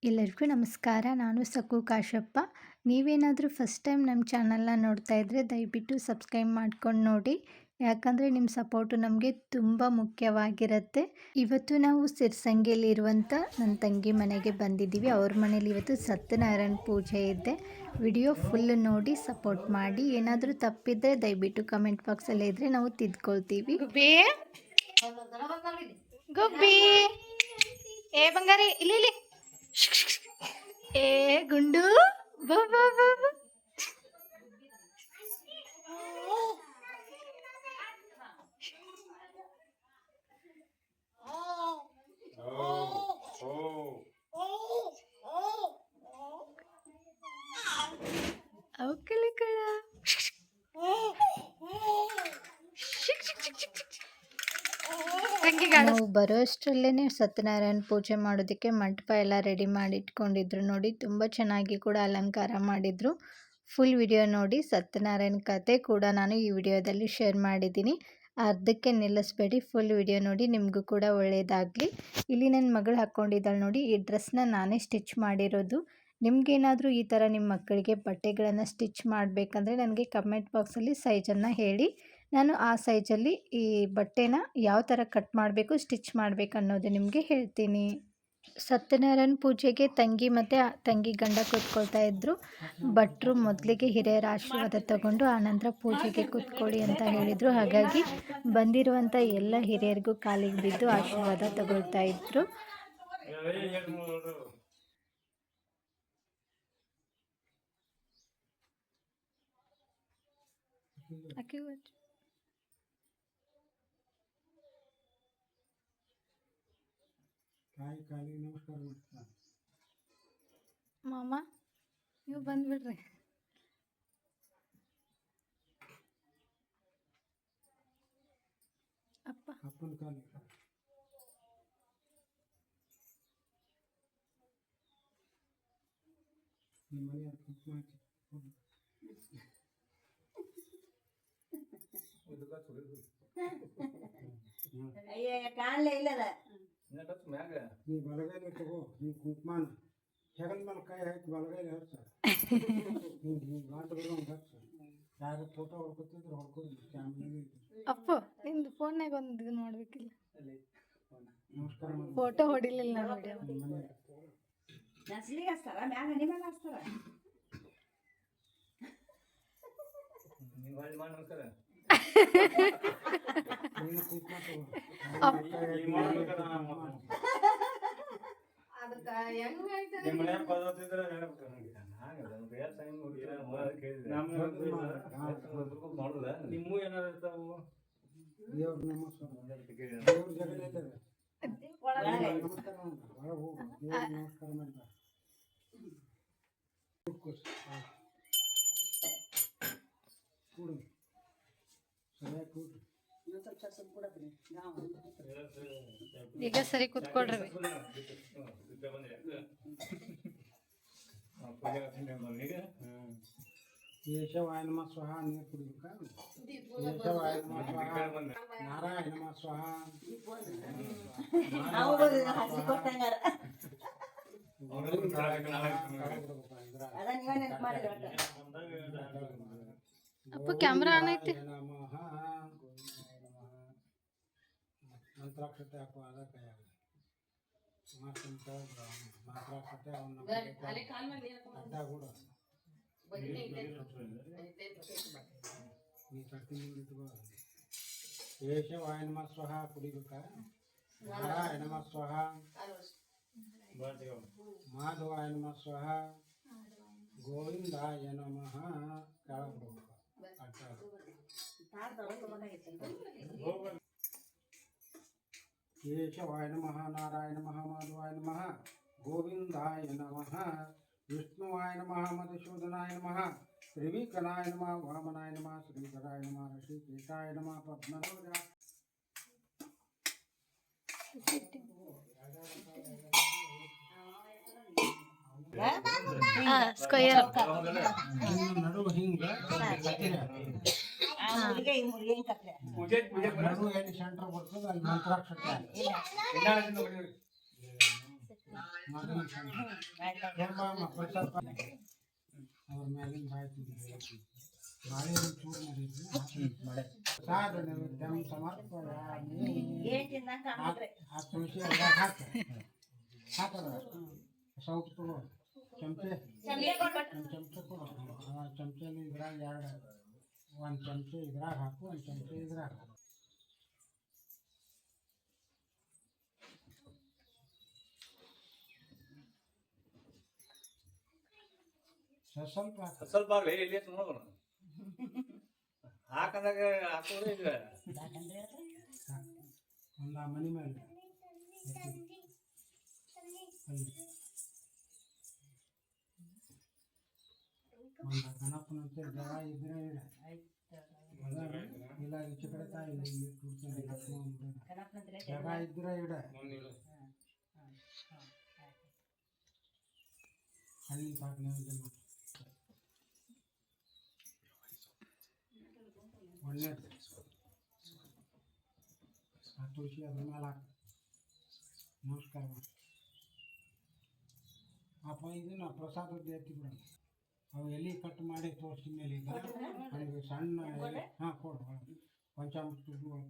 ಎಲ್ಲರಿಗೂ ನಮಸ್ಕಾರ. ನಾನು ಸಕು ಕಾಶಪ್ಪ. ನೀವೇನಾದರೂ ಫಸ್ಟ್ ಟೈಮ್ ನಮ್ಮ ಚಾನಲ್ನ ನೋಡ್ತಾ ಇದ್ದರೆ ದಯವಿಟ್ಟು ಸಬ್ಸ್ಕ್ರೈಬ್ ಮಾಡ್ಕೊಂಡು ನೋಡಿ, ಯಾಕಂದರೆ ನಿಮ್ಮ ಸಪೋರ್ಟು ನಮಗೆ ತುಂಬ ಮುಖ್ಯವಾಗಿರುತ್ತೆ. ಇವತ್ತು ನಾವು ಸಿರ್ಸಂಗಿಯಲ್ಲಿರುವಂಥ ನನ್ನ ತಂಗಿ ಮನೆಗೆ ಬಂದಿದ್ದೀವಿ. ಅವ್ರ ಮನೇಲಿ ಇವತ್ತು ಸತ್ಯನಾರಾಯಣ ಪೂಜೆ ಇದೆ. ವಿಡಿಯೋ ಫುಲ್ ನೋಡಿ ಸಪೋರ್ಟ್ ಮಾಡಿ. ಏನಾದರೂ ತಪ್ಪಿದ್ದರೆ ದಯವಿಟ್ಟು ಕಮೆಂಟ್ ಬಾಕ್ಸಲ್ಲಿ ಇದ್ದರೆ ನಾವು ತಿದ್ಕೊಳ್ತೀವಿ. ಗುಬ್ಬಿ ಏ ಬಂಗಾರಿ ಇಲ್ಲಿ ಏ ಗುಂಡು ಬಾ ಬಾ ಬಾ ಬಾ. ನಾವು ಬರೋ ಅಷ್ಟರಲ್ಲೇ ಸತ್ಯನಾರಾಯಣ ಪೂಜೆ ಮಾಡೋದಕ್ಕೆ ಮಂಟಪ ಎಲ್ಲ ರೆಡಿ ಮಾಡಿ ಇಟ್ಕೊಂಡಿದ್ರು. ನೋಡಿ ತುಂಬ ಚೆನ್ನಾಗಿ ಕೂಡ ಅಲಂಕಾರ ಮಾಡಿದ್ರು. ಫುಲ್ ವಿಡಿಯೋ ನೋಡಿ. ಸತ್ಯನಾರಾಯಣ ಕತೆ ಕೂಡ ನಾನು ಈ ವಿಡಿಯೋದಲ್ಲಿ ಶೇರ್ ಮಾಡಿದ್ದೀನಿ. ಅರ್ಧಕ್ಕೆ ನಿಲ್ಲಿಸ್ಬೇಡಿ, ಫುಲ್ ವಿಡಿಯೋ ನೋಡಿ, ನಿಮಗೂ ಕೂಡ ಒಳ್ಳೆಯದಾಗಲಿ. ಇಲ್ಲಿ ನನ್ನ ಮಗಳು ಹಾಕ್ಕೊಂಡಿದ್ದಾಳೆ ನೋಡಿ. ಈ ಡ್ರೆಸ್ನ ನಾನೇ ಸ್ಟಿಚ್ ಮಾಡಿರೋದು. ನಿಮಗೇನಾದರೂ ಈ ಥರ ನಿಮ್ಮ ಮಕ್ಕಳಿಗೆ ಬಟ್ಟೆಗಳನ್ನು ಸ್ಟಿಚ್ ಮಾಡಬೇಕಂದ್ರೆ ನನಗೆ ಕಮೆಂಟ್ ಬಾಕ್ಸಲ್ಲಿ ಸೈಜನ್ನು ಹೇಳಿ. ನಾನು ಆ ಸೈಜಲ್ಲಿ ಈ ಬಟ್ಟೆನ ಯಾವ ಥರ ಕಟ್ ಮಾಡಬೇಕು, ಸ್ಟಿಚ್ ಮಾಡಬೇಕು ಅನ್ನೋದು ನಿಮಗೆ ಹೇಳ್ತೀನಿ. ಸತ್ಯನಾರಾಯಣ ಪೂಜೆಗೆ ತಂಗಿ ಮತ್ತು ತಂಗಿ ಗಂಡ ಕೂತ್ಕೊಳ್ತಾ ಇದ್ದರು. ಭಟ್ರು ಮೊದಲಿಗೆ ಹಿರಿಯರ ಆಶೀರ್ವಾದ ತಗೊಂಡು ಆನಂತರ ಪೂಜೆಗೆ ಕೂತ್ಕೊಳ್ಳಿ ಅಂತ ಹೇಳಿದರು. ಹಾಗಾಗಿ ಬಂದಿರುವಂಥ ಎಲ್ಲ ಹಿರಿಯರಿಗೂ ಕಾಲಿಗೆ ಬಿದ್ದು ಆಶೀರ್ವಾದ ತಗೊಳ್ತಾ ಇದ್ದರು. ಮಾಮ ನೀವು ಬಂದ್ಬಿಡ್ರಿ. ಅಪ್ಪ ಅಪ್ಪನ ಕಾಲಿ ನಿಮ್ಮ ಮನೆ ಕಾಣಲೇ ಇಲ್ಲದ ನೀ ಬಲಗೈಲಿ ತಗೋ. ನೀ ಕುಂಕುಮಾನ ಹೆಗಲ ಮೇಲೆ ಕೈ ಹಾಕಿ ಬಲಗೈಲಿ ಹಚ್ಚ. ಯಾರು ಫೋಟೋ ಹೊಡ್ಕೊತಿದ್ರು ಹೊಡ್ಕೊಡಿ. ಅಪ್ಪ ನಿಂದು ಫೋನ್ನಾಗ ಒಂದು ಇದು ನೋಡ್ಬೇಕಿಲ್ಲ. ನಮಸ್ಕಾರ. ಫೋಟೋ ಹೊಡಿಲಿಲ್ಲ ನಾನು. ನಸ್ಲಿಗೆ ಹಚ್ತಾರ, ಮ್ಯಾಗ ನಿಮಗೆ ಹಚ್ತಾರ. ಈಗ ಸರಿ ಕೂತ್ಕೊಳ್ರಿ. ಕೇಶವಾಯ ನಮಃ ಸ್ವಹ ನೀರು ಕುಡಿಬೇಕಾ? ಕೇಶವಾಯ ನಮಃ ಸ್ವಹ, ನಾರಾಯಣ ನಮಃ ಸ್ವಹ, ಅಪ್ಪ ಕ್ಯಾಮ್ರಾ ಆನ್ ಐತಿ. ಮಂತ್ರಾಕ್ಷತೆ ಹಾಕುವ ಅದ ಕೈಯಾಗ ಮಂತ್ರಾಕ್ಷತೆ ಅವನ್ನ ಅಡ್ಡ ಕೂಡ ನೀ ಕಟ್ಟಿ ಇಟ್ಕೋ. ಕೇಶವಾಯ ನಮಃ ಸ್ವಹ ಕುಡಿಬೇಕಾ? ನಾರಾಯಣ ನಮಃ ಸ್ವಹ, ಮಾಧವಾಯ ನಮಃ ಸ್ವಹ, ಗೋವಿಂದಾಯ ನಮಃ. ಕೆಳಗೆ ಕೇಶವಾಯ ನಮಃ, ನಾರಾಯಣ ನಮಃ, ಮಾಧವಾಯ ನಮಃ, ಗೋವಿಂದಾಯ ನಮಃ, ವಿಷ್ಣುವಾಯ ನಮಃ, ಮಧುಸೂದನಾಯ ನಮಃ, ತ್ರಿವಿಕ್ರಮಾಯ ನಮಃ, ವಾಮನಾಯ ನಮಃ, ಶ್ರೀಧರಾಯ ನಮಃ, ಋಷಿಕೇಶಾಯ ನಮಃ, ಪದ್ಮನಾಭ. ಸ್ಕ್ವೇರ್ ನಡು ಹಿಂಗ ಎರಡು ಎಲ್ಲಿ ಸೆಂಟರ್ ಬರ್ತದೆ ಅಲ್ಲಿ ಮಂತ್ರಾಕ್ಷತೆ ಮಕ್ಕಳು ಸ್ವಲ್ಪ ಅವ್ರ ಮ್ಯಾಲಿನ ಬಾಯ್ತಿದ್ವಿ ಮಳೆ ಚೂರು ಮಾಡಿದ್ವಿ ಸಾಧನೆ ಸಮರ್ಪಯಾಮಿ ಆ ತುಳಸಿ ಎಲ್ಲ ಹಾಕದ ಸೌಟ್ ತಗೋ ಚಮಚೆ ಚಮಚೆ ಕೊಡು ಚಮಚೆಲಿ ಇದ್ರಾಗ ಎರಡು ಒಂದು ಚಮಚೆ ಇದ್ರಾಗ ಹಾಕು ಒಂದು ಚಮಚೆ ಇದ್ರಾಗ ಹಾಕು ಸ್ವಲ್ಪ ಸ್ವಲ್ಪ ಆಗಲಿ ಇಲ್ಲಿ ನೋಡೋಣ ಹಾಕಂದಾಗ ಹಾಕೋದ್ರೆ ಈಗ ಒಂದು ಮನೆ ಮೇಲೆ ಒಂದು ಗಣಪನಂತ ಜಗ ಇದ್ರೆ ಇಲ್ಲ ಈಚೆ ಕಡೆ ತಾಯಿ ಜಗ ಇದ್ರೆ ಇಡ ಹಳ್ಳಿ ಸಾಕು ನೈವೇದ್ಯ ಒಳ್ಳೆಯದು ಆ ತುಳಸಿ ಅದ್ರ ಮೇಲೆ ಹಾಕ ನಮಸ್ಕಾರ ಮಾಡಿ ಅಪ್ಪ ಇದನ್ನ ಪ್ರಸಾದದ್ದು ಎತ್ತಿ ಬಿಡೋಣ ಅವು ಎಲೆ ಕಟ್ ಮಾಡಿ ತೋರಿಸಿದ ಮೇಲೆ ನನಗೆ ಸಣ್ಣ ಎಲೆ ಹಾಂ ಕೊಡು ಪಂಚಾಮೃತ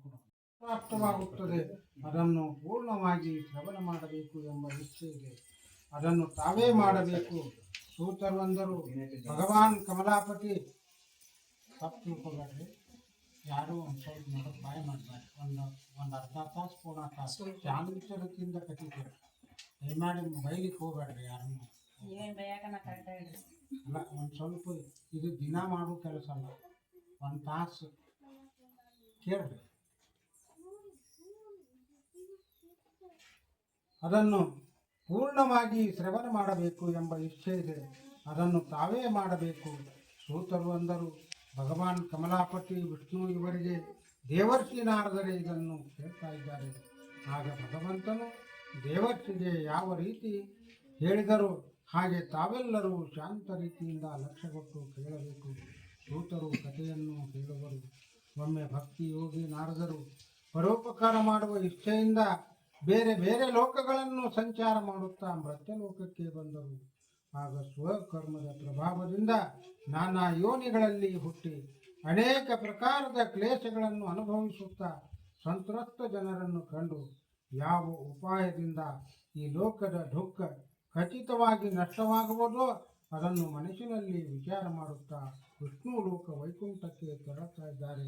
ಕೊಡು ಪ್ರಾಪ್ತವಾಗುತ್ತದೆ ಅದನ್ನು ಪೂರ್ಣವಾಗಿ ಶ್ರವಣ ಮಾಡಬೇಕು ಎಂಬ ಇಚ್ಛೆ ಇದೆ ಅದನ್ನು ತಾವೇ ಮಾಡಬೇಕು ಸೂತರುವಂದರು ಭಗವಾನ್ ಕಮಲಾಪತಿ ತಪ್ಪು ತಿಳ್ಕೊಬೇಡ್ರಿ ಯಾರೂ ಒಂದು ಸ್ವಲ್ಪ ನೋಡೋದು ಬಾಯಿ ಮಾಡಬೇಡಿ ಒಂದು ಅರ್ಧ ತಾಸು ಪೂರ್ಣ ತಾಸು ಚಾಂದ್ರತಿಯಿಂದ ಕಟ್ಟಿದ್ದೀರಿ ದಯಮಾಡಿ ಬೈಲಿಕ್ಕೆ ಹೋಗ್ಬೇಡ್ರಿ ಯಾರನ್ನು ಅಲ್ಲ ಒಂದು ಸ್ವಲ್ಪ ಇದು ದಿನ ಮಾಡೋ ಕೆಲಸ ಅಲ್ಲ ಒಂದು ತಾಸು ಕೇಳ್ರಿ ಅದನ್ನು ಪೂರ್ಣವಾಗಿ ಶ್ರವಣ ಮಾಡಬೇಕು ಎಂಬ ಇಚ್ಛೆ ಇದೆ ಅದನ್ನು ತಾವೇ ಮಾಡಬೇಕು ಸೂತರು ಅಂದರು ಭಗವಾನ್ ಕಮಲಾಪತಿ ವಿಷ್ಣು ಇವರಿಗೆ ದೇವರ್ಷಿ ನಾರದರೆ ಇದನ್ನು ಹೇಳ್ತಾ ಇದ್ದಾರೆ ಆಗ ಭಗವಂತನು ದೇವರ್ಷಿಗೆ ಯಾವ ರೀತಿ ಹೇಳಿದರು ಹಾಗೆ ತಾವೆಲ್ಲರೂ ಶಾಂತ ರೀತಿಯಿಂದ ಲಕ್ಷ್ಯಗೊಟ್ಟು ಕೇಳಬೇಕು ಸೂತರು ಕಥೆಯನ್ನು ಹೇಳುವರು ಒಮ್ಮೆ ಭಕ್ತಿ ಯೋಗಿ ನಾರದರು ಪರೋಪಕಾರ ಮಾಡುವ ಇಚ್ಛೆಯಿಂದ ಬೇರೆ ಬೇರೆ ಲೋಕಗಳನ್ನು ಸಂಚಾರ ಮಾಡುತ್ತಾ ಮೃತ್ಯಲೋಕಕ್ಕೆ ಬಂದರು ಆಗ ಸ್ವಕರ್ಮದ ಪ್ರಭಾವದಿಂದ ನಾನಾ ಯೋನಿಗಳಲ್ಲಿ ಹುಟ್ಟಿ ಅನೇಕ ಪ್ರಕಾರದ ಕ್ಲೇಶಗಳನ್ನು ಅನುಭವಿಸುತ್ತಾ ಸಂತ್ರಸ್ತ ಜನರನ್ನು ಕಂಡು ಯಾವ ಉಪಾಯದಿಂದ ಈ ಲೋಕದ ದುಃಖ ಖಚಿತವಾಗಿ ನಷ್ಟವಾಗುವುದೋ ಅದನ್ನು ಮನಸ್ಸಿನಲ್ಲಿ ವಿಚಾರ ಮಾಡುತ್ತಾ ವಿಷ್ಣು ಲೋಕ ವೈಕುಂಠಕ್ಕೆ ತೆರಳುತ್ತಾ ಇದ್ದಾರೆ.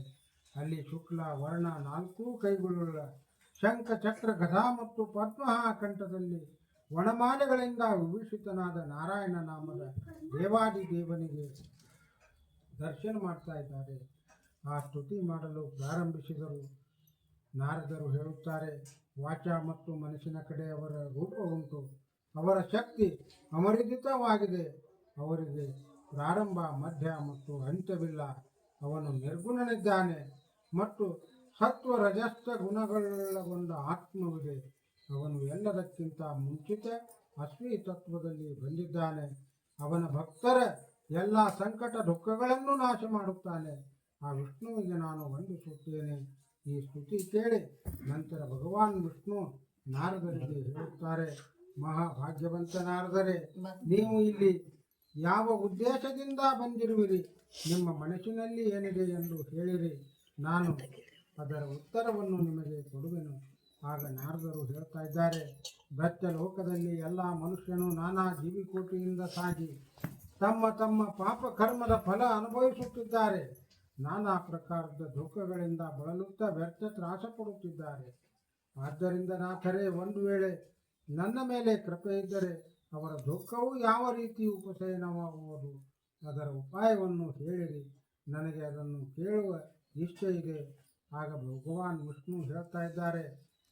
ಅಲ್ಲಿ ಶುಕ್ಲ ವರ್ಣ 4 ಕೈಗಳುಳ್ಳ ಶಂಖ ಚಕ್ರ ಗದಾ ಮತ್ತು ಪದ್ಮಃ ಕಂಠದಲ್ಲಿ ವನಮಾಲೆಗಳಿಂದ ವಿಭೂಷಿತನಾದ ನಾರಾಯಣ ನಾಮದ ದೇವಾದಿ ದೇವನಿಗೆ ದರ್ಶನ ಮಾಡ್ತಾ ಇದ್ದಾರೆ. ಆ ಸ್ತುತಿ ಮಾಡಲು ಪ್ರಾರಂಭಿಸಿದರು. ನಾರದರು ಹೇಳುತ್ತಾರೆ, ವಾಚ ಮತ್ತು ಮನಸ್ಸಿನ ಕಡೆ ಅವರ ರೂಪ ಉಂಟು, ಅವರ ಶಕ್ತಿ ಅಮರ್ಯಾದಿತವಾಗಿದೆ, ಅವರಿಗೆ ಪ್ರಾರಂಭ ಮಧ್ಯ ಮತ್ತು ಅಂತ್ಯವಿಲ್ಲ. ಅವನು ನಿರ್ಗುಣನಿದ್ದಾನೆ ಮತ್ತು ಸತ್ವ ರಜಸ್ಥ ಗುಣಗಳೊಳಗೊಂಡ ಆತ್ಮವಿದೆ. ಅವನು ಎಲ್ಲದಕ್ಕಿಂತ ಮುಂಚಿತ ಅಶ್ವಿ ತತ್ವದಲ್ಲಿ ಬಂದಿದ್ದಾನೆ. ಅವನ ಭಕ್ತರ ಎಲ್ಲ ಸಂಕಟ ದುಃಖಗಳನ್ನು ನಾಶ ಮಾಡುತ್ತಾನೆ. ಆ ವಿಷ್ಣುವಿಗೆ ನಾನು ವಂದಿಸುತ್ತೇನೆ. ಈ ಸ್ತುತಿ ಕೇಳಿ ನಂತರ ಭಗವಾನ್ ವಿಷ್ಣು ನಾರದರಿಗೆ ಹೇಳುತ್ತಾರೆ, ಮಹಾಭಾಗ್ಯವಂತ ನಾರದರೆ, ನೀವು ಇಲ್ಲಿ ಯಾವ ಉದ್ದೇಶದಿಂದ ಬಂದಿರುವಿರಿ? ನಿಮ್ಮ ಮನಸ್ಸಿನಲ್ಲಿ ಏನಿದೆ ಎಂದು ಹೇಳಿರಿ, ನಾನು ಅದರ ಉತ್ತರವನ್ನು ನಿಮಗೆ ಕೊಡುವೆನು. ಆಗ ನಾರದರು ಹೇಳ್ತಾ ಇದ್ದಾರೆ, ಭ್ರತ್ಯ ಲೋಕದಲ್ಲಿ ಎಲ್ಲ ಮನುಷ್ಯನು ನಾನಾ ಜೀವಿಕೋಟಿಯಿಂದ ಸಾಗಿ ತಮ್ಮ ತಮ್ಮ ಪಾಪ ಕರ್ಮದ ಫಲ ಅನುಭವಿಸುತ್ತಿದ್ದಾರೆ. ನಾನಾ ಪ್ರಕಾರದ ದುಃಖಗಳಿಂದ ಬಳಲುತ್ತಾ ವ್ಯರ್ಥ ತ್ರಾಸ ಪಡುತ್ತಿದ್ದಾರೆ. ಆದ್ದರಿಂದ ನಾಥರೇ, ಒಂದು ವೇಳೆ ನನ್ನ ಮೇಲೆ ಕೃಪೆ ಇದ್ದರೆ ಅವರ ದುಃಖವು ಯಾವ ರೀತಿ ಉಪಶಯನವಾಗುವುದು, ಅದರ ಉಪಾಯವನ್ನು ಹೇಳಿರಿ. ನನಗೆ ಅದನ್ನು ಕೇಳುವ ಇಚ್ಛೆ ಇದೆ. ಆಗ ಭಗವಾನ್ ವಿಷ್ಣು ಹೇಳ್ತಾ ಇದ್ದಾರೆ,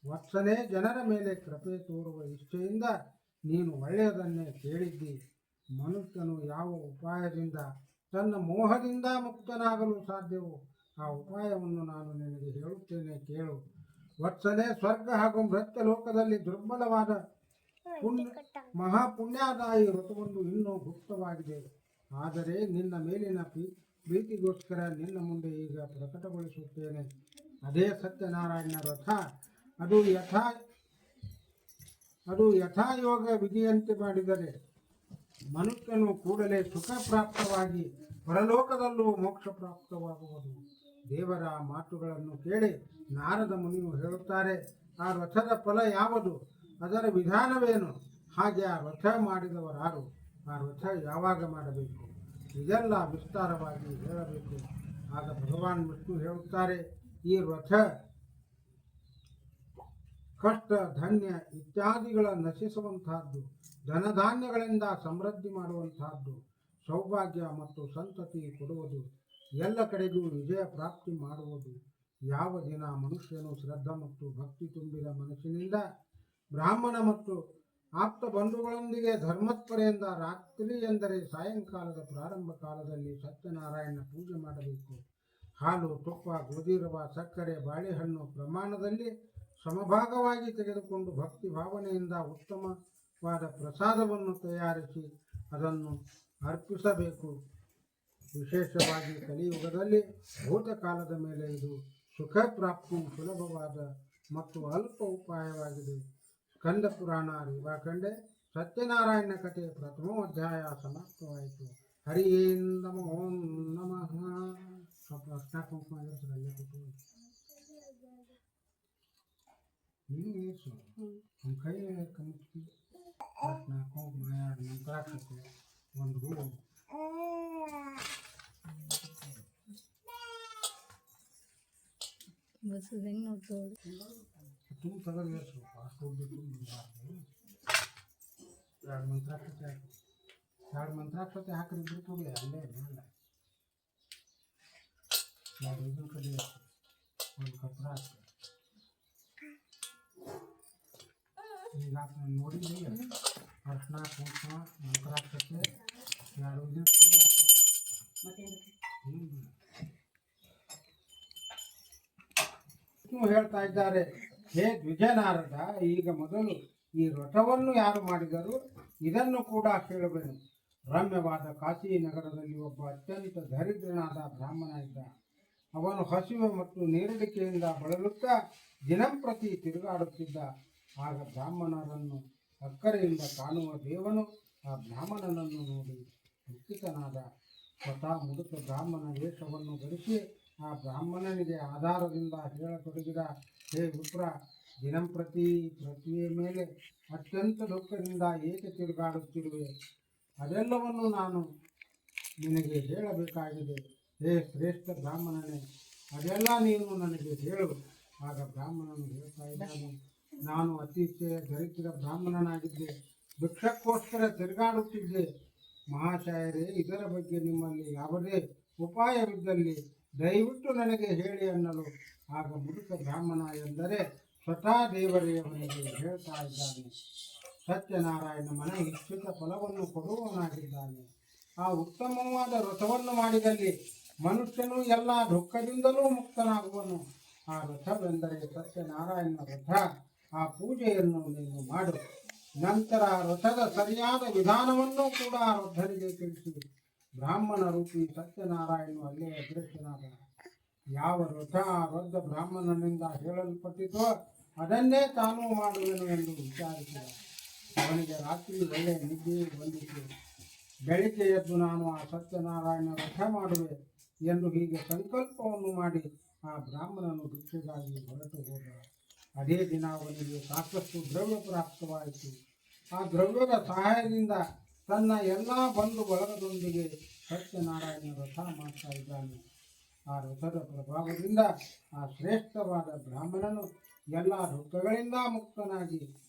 ವತ್ಸನೇ, ಜನರ ಮೇಲೆ ಕೃಪೆ ತೋರುವ ಇಚ್ಛೆಯಿಂದ ನೀನು ಒಳ್ಳೆಯದನ್ನೇ ಕೇಳಿದ್ದಿ. ಮನುಷ್ಯನು ಯಾವ ಉಪಾಯದಿಂದ ತನ್ನ ಮೋಹದಿಂದ ಮುಕ್ತನಾಗಲು ಸಾಧ್ಯವೋ ಆ ಉಪಾಯವನ್ನು ನಾನು ನಿನಗೆ ಹೇಳುತ್ತೇನೆ, ಕೇಳು. ವತ್ಸನೇ, ಸ್ವರ್ಗ ಹಾಗೂ ಮೃತ್ಯ ಲೋಕದಲ್ಲಿ ದುರ್ಬಲವಾದ ಮಹಾಪುಣ್ಯದಾಯಿ ವ್ರತವೊಂದು ಇನ್ನೂ ಗುಪ್ತವಾಗಿದೆ. ಆದರೆ ನಿನ್ನ ಮೇಲಿನ ಪ್ರೀತಿಗೋಸ್ಕರ ನಿನ್ನ ಮುಂದೆ ಈಗ ಪ್ರಕಟಗೊಳಿಸುತ್ತೇನೆ. ಅದೇ ಸತ್ಯನಾರಾಯಣ ವ್ರತ. ಅದು ಯಥಾಯೋಗ ವಿಧಿಯಂತೆ ಮಾಡಿದರೆ ಮನುಷ್ಯನು ಕೂಡಲೇ ಸುಖ ಪ್ರಾಪ್ತವಾಗಿ ಪರಲೋಕದಲ್ಲೂ ಮೋಕ್ಷ ಪ್ರಾಪ್ತವಾಗುವುದು. ದೇವರ ಮಾತುಗಳನ್ನು ಕೇಳಿ ನಾರದ ಮುನಿಯು ಹೇಳುತ್ತಾರೆ, ಆ ವ್ರತದ ಫಲ ಯಾವುದು, ಅದರ ವಿಧಾನವೇನು, ಹಾಗೆ ಆ ವ್ರತ ಮಾಡಿದವರಾರು, ಆ ವ್ರತ ಯಾವಾಗ ಮಾಡಬೇಕು, ಇದೆಲ್ಲ ವಿಸ್ತಾರವಾಗಿ ಹೇಳಬೇಕು. ಆಗ ಭಗವಾನ್ ವಿಷ್ಣು ಹೇಳುತ್ತಾರೆ, ಈ ವ್ರತ ಕಷ್ಟ ಧನ್ಯ ಇತ್ಯಾದಿಗಳ ನಶಿಸುವಂತಹದ್ದು, ಧನಧಾನ್ಯಗಳಿಂದ ಸಮೃದ್ಧಿ ಮಾಡುವಂತಹದ್ದು, ಸೌಭಾಗ್ಯ ಮತ್ತು ಸಂತತಿ ಕೊಡುವುದು, ಎಲ್ಲ ಕಡೆಗೂ ವಿಜಯ ಪ್ರಾಪ್ತಿ ಮಾಡುವುದು. ಯಾವ ದಿನ ಮನುಷ್ಯನು ಶ್ರದ್ಧಾ ಮತ್ತು ಭಕ್ತಿ ತುಂಬಿದ ಮನಸ್ಸಿನಿಂದ ಬ್ರಾಹ್ಮಣ ಮತ್ತು ಆಪ್ತ ಬಂಧುಗಳೊಂದಿಗೆ ಧರ್ಮತ್ಪರೆಯಿಂದ ರಾತ್ರಿ ಎಂದರೆ ಸಾಯಂಕಾಲದ ಪ್ರಾರಂಭ ಕಾಲದಲ್ಲಿ ಸತ್ಯನಾರಾಯಣ ಪೂಜೆ ಮಾಡಬೇಕು. ಹಾಲು, ತುಪ್ಪ, ಗೋಧಿ ರವ, ಸಕ್ಕರೆ, ಬಾಳೆಹಣ್ಣು ಪ್ರಮಾಣದಲ್ಲಿ ಸಮಭಾಗವಾಗಿ ತೆಗೆದುಕೊಂಡು ಭಕ್ತಿ ಭಾವನೆಯಿಂದ ಉತ್ತಮವಾದ ಪ್ರಸಾದವನ್ನು ತಯಾರಿಸಿ ಅದನ್ನು ಅರ್ಪಿಸಬೇಕು. ವಿಶೇಷವಾಗಿ ಕಲಿಯುಗದಲ್ಲಿ ಭೂತಕಾಲದ ಮೇಲೆ ಇದು ಸುಖ ಪ್ರಾಪ್ತಿ ಸುಲಭವಾದ ಮತ್ತು ಅಲ್ಪ ಉಪಾಯವಾಗಿದೆ. ಸ್ಕಂದ ಪುರಾಣ ರೇವಾಖಂಡೆ ಸತ್ಯನಾರಾಯಣ ಕಥೆ ಪ್ರಥಮ ಅಧ್ಯಾಯ ಸಮಾಪ್ತವಾಯಿತು. ಹರಿ ನಮೋ ನಮಃ. ಸ್ವಲ್ಪ ಅರ್ಶನ ಕುಂಕುಮ ಅಲ್ಲೇ ಕೂತ್ಕೊಳ್ಳಿ. ನೀನು ಏಸು ನಮ್ಮ ಕೈ ಕಮಿಟಿ ಅರ್ಶನ ಕುಂಕುಮ 2 ಮಂತ್ರಾಕ್ಷತೆ 1 ಹೂವು ಹೆಂಗೆ ನೋಡ್ಬೋದು ತುಂಬ ತಗೋದು ಸ್ವಲ್ಪ ಅಷ್ಟು ಹೋಗ್ಬೇಕು. 2 ಮಂತ್ರಾಕ್ಷತೆ ಹಾಕಿ 2 ಮಂತ್ರಾಕ್ಷತೆ ಹಾಕಿದ್ರು ಕೂಡಿ ಅಲ್ಲೇ ಮೇಲೆ 2 ಇದನ್ನು ಕಡಿ ಹಾಕಿ 1 ಕಪ್ರ ಹಾಕಿ. ಈಗ ನೋಡಿದ್ರಿ ಅರ್ಶನ ಕುಂಕುಮ ಮಂತ್ರಾಕ್ಷತೆ 2 ಇದನ್ನು ಕಡಿ ಹಾಕಿ. ಹೇಳ್ತಾ ಇದ್ದಾರೆ, ಹೇ ದ್ವಿಜನಾರದ, ಈಗ ಮೊದಲು ಈ ವ್ರತವನ್ನು ಯಾರು ಮಾಡಿದರು ಇದನ್ನು ಕೂಡ ಕೇಳಬೇನು. ರಮ್ಯವಾದ ಕಾಶಿ ನಗರದಲ್ಲಿ ಒಬ್ಬ ಅತ್ಯಂತ ದರಿದ್ರನಾದ ಬ್ರಾಹ್ಮಣ ಇದ್ದ. ಅವನು ಹಸಿವೆ ಮತ್ತು ನೀರಡಿಕೆಯಿಂದ ಬಳಲುತ್ತಾ ದಿನಂಪ್ರತಿ ತಿರುಗಾಡುತ್ತಿದ್ದ. ಆಗ ಬ್ರಾಹ್ಮಣರನ್ನು ಅಕ್ಕರೆಯಿಂದ ಕಾಣುವ ದೇವನು ಆ ಬ್ರಾಹ್ಮಣನನ್ನು ನೋಡಿ ದುಃಖಿತನಾದ. ಸ್ವತಃ ಮುದುಕ ಬ್ರಾಹ್ಮಣ ವೇಷವನ್ನು ಧರಿಸಿ ಆ ಬ್ರಾಹ್ಮಣನಿಗೆ ಆಧಾರದಿಂದ ಹೇಳತೊಡಗಿದ, ಹೇ ವಿಪ್ರ, ದಿನಂಪ್ರತಿ ಪೃಥ್ವಿಯ ಮೇಲೆ ಅತ್ಯಂತ ದುಃಖದಿಂದ ಏಕೆ ತಿರುಗಾಡುತ್ತಿರುವೆ? ಅದೆಲ್ಲವನ್ನು ನಾನು ನಿನಗೆ ಹೇಳಬೇಕಾಗಿದೆ. ಹೇ ಶ್ರೇಷ್ಠ ಬ್ರಾಹ್ಮಣನೇ, ಅದೆಲ್ಲ ನೀನು ನನಗೆ ಹೇಳು. ಆಗ ಬ್ರಾಹ್ಮಣನು ಹೇಳ್ತಾ ಇದ್ದಾನೆ, ನಾನು ಅತಿಶಯ ದರಿದ್ರ ಬ್ರಾಹ್ಮಣನಾಗಿದ್ದೆ, ಭಿಕ್ಷಕ್ಕೋಸ್ಕರ ತಿರುಗಾಡುತ್ತಿದ್ದೆ. ಮಹಾಶಯರೇ, ಇದರ ಬಗ್ಗೆ ನಿಮ್ಮಲ್ಲಿ ಯಾವುದೇ ಉಪಾಯವಿದ್ದಲ್ಲಿ ದಯವಿಟ್ಟು ನನಗೆ ಹೇಳಿ ಅನ್ನಲು ಆಗ ಮುದುಕ ಬ್ರಾಹ್ಮಣ ಎಂದರೆ ಸ್ವತಃ ದೇವರೇ ಅವನಿಗೆ ಹೇಳ್ತಾ ಇದ್ದಾನೆ, ಸತ್ಯನಾರಾಯಣ ಮನ ಇಚ್ಛಿತ ಫಲವನ್ನು ಕೊಡುವವನಾಗಿದ್ದಾನೆ. ಆ ಉತ್ತಮವಾದ ವ್ರತವನ್ನು ಮಾಡಿದಲ್ಲಿ ಮನುಷ್ಯನು ಎಲ್ಲ ದುಃಖದಿಂದಲೂ ಮುಕ್ತನಾಗುವನು. ಆ ವ್ರತವೆಂದರೆ ಸತ್ಯನಾರಾಯಣ ವ್ರತ. ಆ ಪೂಜೆಯನ್ನು ನೀನು ಮಾಡು. ನಂತರ ವ್ರತದ ಸರಿಯಾದ ವಿಧಾನವನ್ನು ಕೂಡ ವೃದ್ಧರಿಗೆ ತಿಳಿಸಿ. ಬ್ರಾಹ್ಮಣ ರೂಪಿ ಸತ್ಯನಾರಾಯಣನು ಅಲ್ಲೇ ಅದೃಶ್ಯನಾದ. ಯಾವ ವ್ರತ ಆ ವೃದ್ಧ ಬ್ರಾಹ್ಮಣನಿಂದ ಹೇಳಲ್ಪಟ್ಟಿತೋ ಅದನ್ನೇ ತಾನೂ ಮಾಡುವೆನು ಎಂದು ವಿಚಾರಿಸಿದ. ಅವನಿಗೆ ರಾತ್ರಿ ಒಳ್ಳೆಯ ನಿದ್ದೆ ಬಂದಿತು. ಬೆಳಿಗ್ಗೆ ಎದ್ದು ನಾನು ಆ ಸತ್ಯನಾರಾಯಣ ವ್ರತ ಮಾಡುವೆ ಎಂದು ಹೀಗೆ ಸಂಕಲ್ಪವನ್ನು ಮಾಡಿ ಆ ಬ್ರಾಹ್ಮಣನು ಭಿಕ್ಷೆಗಾಗಿ ಹೊರಟು ಹೋದ. ಅದೇ ದಿನ ಅವನಿಗೆ ಸಾಕಷ್ಟು ದ್ರವ್ಯ ಪ್ರಾಪ್ತವಾಯಿತು. ಆ ದ್ರವ್ಯದ ಸಹಾಯದಿಂದ ತನ್ನ ಎಲ್ಲ ಬಂಧು ಬಳಗದೊಂದಿಗೆ ಸತ್ಯನಾರಾಯಣ ವ್ರತ ಮಾಡ್ತಾ ಇದ್ದಾನೆ. ಆ ವ್ರತದ ಪ್ರಭಾವದಿಂದ ಆ ಶ್ರೇಷ್ಠವಾದ ಬ್ರಾಹ್ಮಣನು ಎಲ್ಲ ದುಃಖಗಳಿಂದ ಮುಕ್ತನಾಗಿ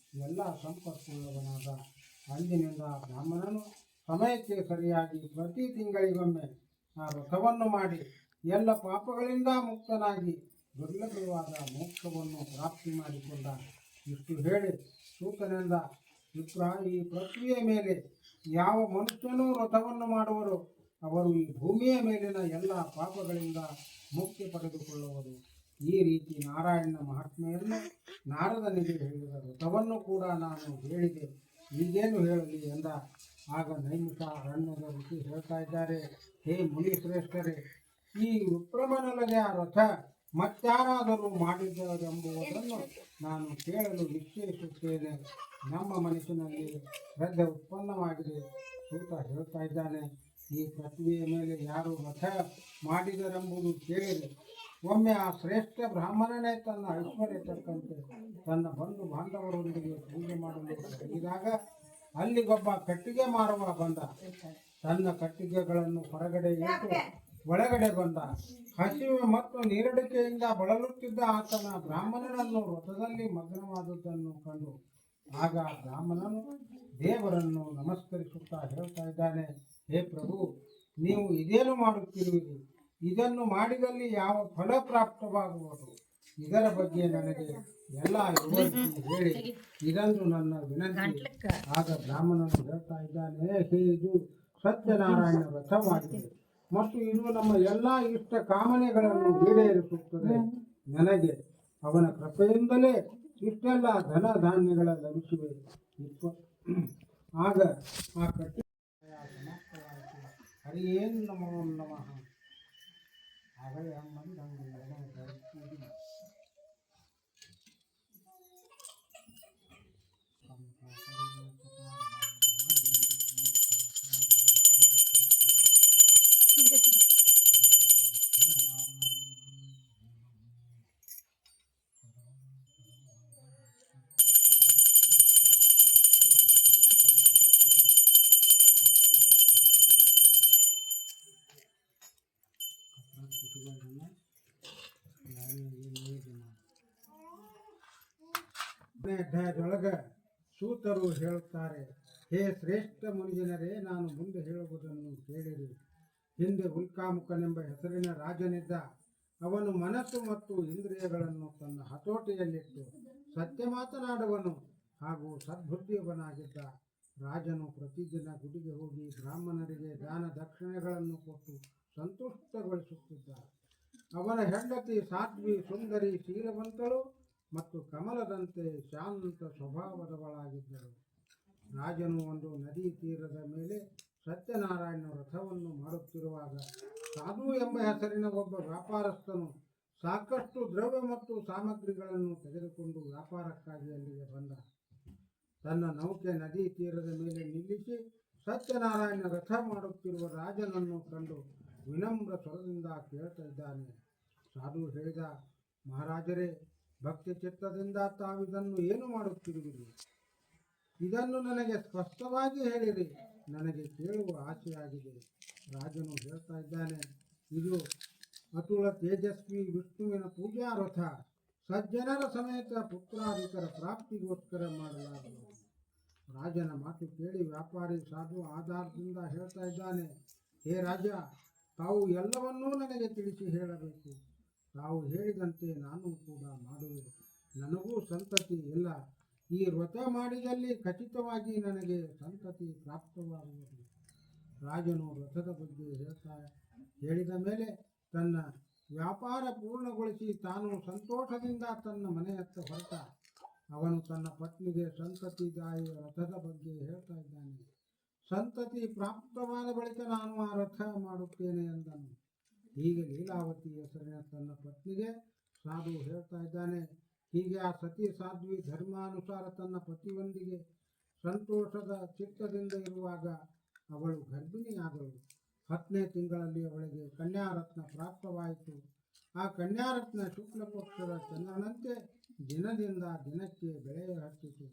ಎಲ್ಲ ಸಂಪತ್ತುಳ್ಳವನಾದ. ಅಂದಿನಿಂದ ಬ್ರಾಹ್ಮಣನು ಸಮಯಕ್ಕೆ ಸರಿಯಾಗಿ ಪ್ರತಿ ತಿಂಗಳಿಗೊಮ್ಮೆ ಆ ವ್ರತವನ್ನು ಮಾಡಿ ಎಲ್ಲ ಪಾಪಗಳಿಂದ ಮುಕ್ತನಾಗಿ ದುರ್ಲಭವಾದ ಮೋಕ್ಷವನ್ನು ಪ್ರಾಪ್ತಿ ಮಾಡಿಕೊಂಡ. ಇಷ್ಟು ಹೇಳಿ ಸೂತನಿಂದ, ವಿಪ್ರ, ಈ ಪೃಥ್ವಿಯ ಮೇಲೆ ಯಾವ ಮನುಷ್ಯನೂ ವ್ರತವನ್ನು ಮಾಡುವರು ಅವರು ಈ ಭೂಮಿಯ ಮೇಲಿನ ಎಲ್ಲ ಪಾಪಗಳಿಂದ ಮುಕ್ತಿ ಪಡೆದುಕೊಳ್ಳುವರು. ಈ ರೀತಿ ನಾರಾಯಣನ ಮಹಾತ್ಮೆಯನ್ನು ನಾರದನಿಗೆ ಹೇಳಿದ ವ್ರತವನ್ನು ಕೂಡ ನಾನು ಹೇಳಿದೆ, ಈಗೇನು ಹೇಳಲಿ ಎಂದ. ಆಗ ನೈಮಿಷ ಅರಣ್ಯದ ಋಷಿ ಹೇಳ್ತಾ ಇದ್ದಾರೆ, ಹೇ ಮುನಿಶ್ರೇಷ್ಠರೇ, ಈ ವಿಕ್ರಮನಲ್ಲದೆ ಆ ರಥ ಮತ್ತಾರಾದರೂ ಮಾಡಿದ್ದರೆಂಬುದನ್ನು ನಾನು ಕೇಳಲು ನಿಶ್ಚಯಿಸುತ್ತೇನೆ. ನಮ್ಮ ಮನಸ್ಸಿನಲ್ಲಿ ಶ್ರದ್ಧೆ ಉತ್ಪನ್ನವಾಗಿದೆ. ಸೂತ ಹೇಳ್ತಾ ಇದ್ದಾನೆ, ಈ ಪೃಥ್ವಿಯ ಮೇಲೆ ಯಾರು ರಥ ಮಾಡಿದರೆಂಬುದು ಕೇಳಿರಿ. ಒಮ್ಮೆ ಆ ಶ್ರೇಷ್ಠ ಬ್ರಾಹ್ಮಣನೇ ತನ್ನ ಐಶ್ವರ್ಯ ತಕ್ಕಂತೆ ತನ್ನ ಬಂಧು ಬಾಂಧವರೊಂದಿಗೆ ಪೂಜೆ ಮಾಡಲು ಹೋಗಿದಾಗ ಅಲ್ಲಿಗೊಬ್ಬ ಕಟ್ಟಿಗೆ ಮಾರುವ ಬಂದ. ತನ್ನ ಕಟ್ಟಿಗೆಗಳನ್ನು ಹೊರಗಡೆ ಇಟ್ಟು ಒಳಗಡೆ ಬಂದ. ಹಸಿವೆ ಮತ್ತು ನೀರಡಿಕೆಯಿಂದ ಬಳಲುತ್ತಿದ್ದ ಆತನ ಬ್ರಾಹ್ಮಣನನ್ನು ರಥದಲ್ಲಿ ಮಗ್ನವಾದದ್ದನ್ನು ಕಂಡು ಆಗ ಬ್ರಾಹ್ಮಣನು ದೇವರನ್ನು ನಮಸ್ಕರಿಸುತ್ತಾ ಹೇಳ್ತಾ ಇದ್ದಾನೆ, ಹೇ ಪ್ರಭು, ನೀವು ಇದೇನು ಮಾಡುತ್ತಿರುವಿರಿ? ಇದನ್ನು ಮಾಡಿದಲ್ಲಿ ಯಾವ ಫಲ ಪ್ರಾಪ್ತವಾಗುವುದು? ಇದರ ಬಗ್ಗೆ ನನಗೆ ಎಲ್ಲ ವಿವರಿಸಿ ಹೇಳಿ, ಇದನ್ನು ನನ್ನ ವಿನಂತಿ. ಆಗ ಬ್ರಾಹ್ಮಣನು ಹೇಳ್ತಾ ಇದ್ದಾನೆ, ಹೇ, ಇದು ಸತ್ಯನಾರಾಯಣ ವ್ರತವಾಗಿದೆ ಮತ್ತು ಇದು ನಮ್ಮ ಎಲ್ಲ ಇಷ್ಟ ಕಾಮನೆಗಳನ್ನು ಈಡೇರಿಸುತ್ತದೆ. ನನಗೆ ಅವನ ಕೃಪೆಯಿಂದಲೇ ಇಷ್ಟೆಲ್ಲ ಧನ ಧಾನ್ಯಗಳ ಲಭಿಸಿವೆ. ಆಗ ಆ ಕಟ್ಟಿ ಸಮಾಪ್ತವಾಯಿತು. ಹರಿಯೇನ್ ನಮೋ ನಮಃ. ಆಗಲೇ ಅಮ್ಮಂದು ಹಂಗೆ ಅಧ್ಯಾಯದೊಳಗ ಸೂತರು ಹೇಳುತ್ತಾರೆ, ಹೇ ಶ್ರೇಷ್ಠ ಮುನಿಜನರೇ, ನಾನು ಮುಂದೆ ಹೇಳುವುದನ್ನು ಕೇಳಿರಿ. ಹಿಂದೆ ಉಲ್ಕಾಮುಖನೆಂಬ ಹೆಸರಿನ ರಾಜನಿದ್ದ. ಅವನು ಮನಸ್ಸು ಮತ್ತು ಇಂದ್ರಿಯಗಳನ್ನು ತನ್ನ ಹತೋಟಿಯಲ್ಲಿಟ್ಟು ಸತ್ಯ ಮಾತನಾಡುವನು ಹಾಗೂ ಸದ್ಬುದ್ಧಿಯವನಾಗಿದ್ದ. ರಾಜನು ಪ್ರತಿದಿನ ಗುಡಿಗೆ ಹೋಗಿ ಬ್ರಾಹ್ಮಣರಿಗೆ ದಾನ ದಕ್ಷಿಣೆಗಳನ್ನು ಕೊಟ್ಟು ಸಂತುಷ್ಟಗೊಳಿಸುತ್ತಿದ್ದ. ಅವನ ಹೆಂಡತಿ ಸಾಧ್ವಿ, ಸುಂದರಿ, ಶೀಲವಂತಳು ಮತ್ತು ಕಮಲದಂತೆ ಶಾಂತ ಸ್ವಭಾವದವಳಾಗಿದ್ದಳು. ರಾಜನು ಒಂದು ನದಿ ತೀರದ ಮೇಲೆ ಸತ್ಯನಾರಾಯಣ ವ್ರತವನ್ನು ಮಾಡುತ್ತಿರುವಾಗ ಸಾಧು ಎಂಬ ಹೆಸರಿನ ಒಬ್ಬ ವ್ಯಾಪಾರಸ್ಥನು ಸಾಕಷ್ಟು ದ್ರವ್ಯ ಮತ್ತು ಸಾಮಗ್ರಿಗಳನ್ನು ತೆಗೆದುಕೊಂಡು ವ್ಯಾಪಾರಕ್ಕಾಗಿ ಅಲ್ಲಿಗೆ ಬಂದ. ತನ್ನ ನೌಕೆ ನದಿ ತೀರದ ಮೇಲೆ ನಿಲ್ಲಿಸಿ ಸತ್ಯನಾರಾಯಣ ವ್ರತ ಮಾಡುತ್ತಿರುವ ರಾಜನನ್ನು ಕಂಡು ವಿನಮ್ರ ಸ್ವರದಿಂದ ಕೇಳ್ತಾ ಇದ್ದಾನೆ. ಸಾಧು ಹೇಳಿದ, ಮಹಾರಾಜರೇ, ಭಕ್ತಿ ಚಿತ್ತದಿಂದ ತಾವಿದನ್ನು ಏನು ಮಾಡುತ್ತಿರುವಿರಿ? ಇದನ್ನು ನನಗೆ ಸ್ಪಷ್ಟವಾಗಿ ಹೇಳಿರಿ, ನನಗೆ ಕೇಳುವ ಆಸೆಯಾಗಿದೆ. ರಾಜನು ಹೇಳ್ತಾ ಇದ್ದಾನೆ, ಇದು ಅತುಳ ತೇಜಸ್ವಿ ವಿಷ್ಣುವಿನ ಪೂಜಾ ರಥ, ಸಜ್ಜನರ ಸಮೇತ ಪುತ್ರಾಧಿಕರ ಪ್ರಾಪ್ತಿಗೋಸ್ಕರ ಮಾಡಲಾಗುವುದು. ರಾಜನ ಮಾತು ಕೇಳಿ ವ್ಯಾಪಾರಿ ಸಾಧು ಆಧಾರದಿಂದ ಹೇಳ್ತಾ ಇದ್ದಾನೆ, ಹೇ ರಾಜ, ತಾವು ಎಲ್ಲವನ್ನೂ ನನಗೆ ತಿಳಿಸಿ ಹೇಳಬೇಕು. ತಾವು ಹೇಳಿದಂತೆ ನಾನು ಕೂಡ ಮಾಡುವೆ. ನನಗೂ ಸಂತತಿ ಇಲ್ಲ. ಈ ವ್ರತ ಮಾಡಿದಲ್ಲಿ ಖಚಿತವಾಗಿ ನನಗೆ ಸಂತತಿ ಪ್ರಾಪ್ತವಾಗುವುದು. ರಾಜನು ವ್ರತದ ಬಗ್ಗೆ ಹೇಳಿದ ಮೇಲೆ ತನ್ನ ವ್ಯಾಪಾರ ಪೂರ್ಣಗೊಳಿಸಿ ತಾನು ಸಂತೋಷದಿಂದ ತನ್ನ ಮನೆಯತ್ತ ಹೊರಟ. ಅವನು ತನ್ನ ಪತ್ನಿಗೆ ಸಂತತಿದಾಯಿ ರಥದ ಬಗ್ಗೆ ಹೇಳ್ತಾ ಇದ್ದಾನೆ. ಸಂತತಿ ಪ್ರಾಪ್ತವಾದ ಬಳಿಕ ನಾನು ಆ ರಥ ಮಾಡುತ್ತೇನೆ ಎಂದನು. ಹೀಗೆ ಲೀಲಾವತಿ ಹೆಸರಿನ ತನ್ನ ಪತ್ನಿಗೆ ಸಾಧು ಹೇಳ್ತಾ ಇದ್ದಾನೆ. ಹೀಗೆ ಆ ಸತಿ ಸಾಧ್ವಿ ಧರ್ಮಾನುಸಾರ ತನ್ನ ಪತಿಯೊಂದಿಗೆ ಸಂತೋಷದ ಚಿತ್ತದಿಂದ ಇರುವಾಗ ಅವಳು ಗರ್ಭಿಣಿಯಾದಳು. 10ನೇ ತಿಂಗಳಲ್ಲಿ ಅವಳಿಗೆ ಕನ್ಯಾರತ್ನ ಪ್ರಾಪ್ತವಾಯಿತು. ಆ ಕನ್ಯಾರತ್ನ ಶುಕ್ಲ ಪಕ್ಷದ ಚಂದ್ರನಂತೆ ದಿನದಿಂದ ದಿನಕ್ಕೆ ಬೆಳೆಯ ಹತ್ತಿತು.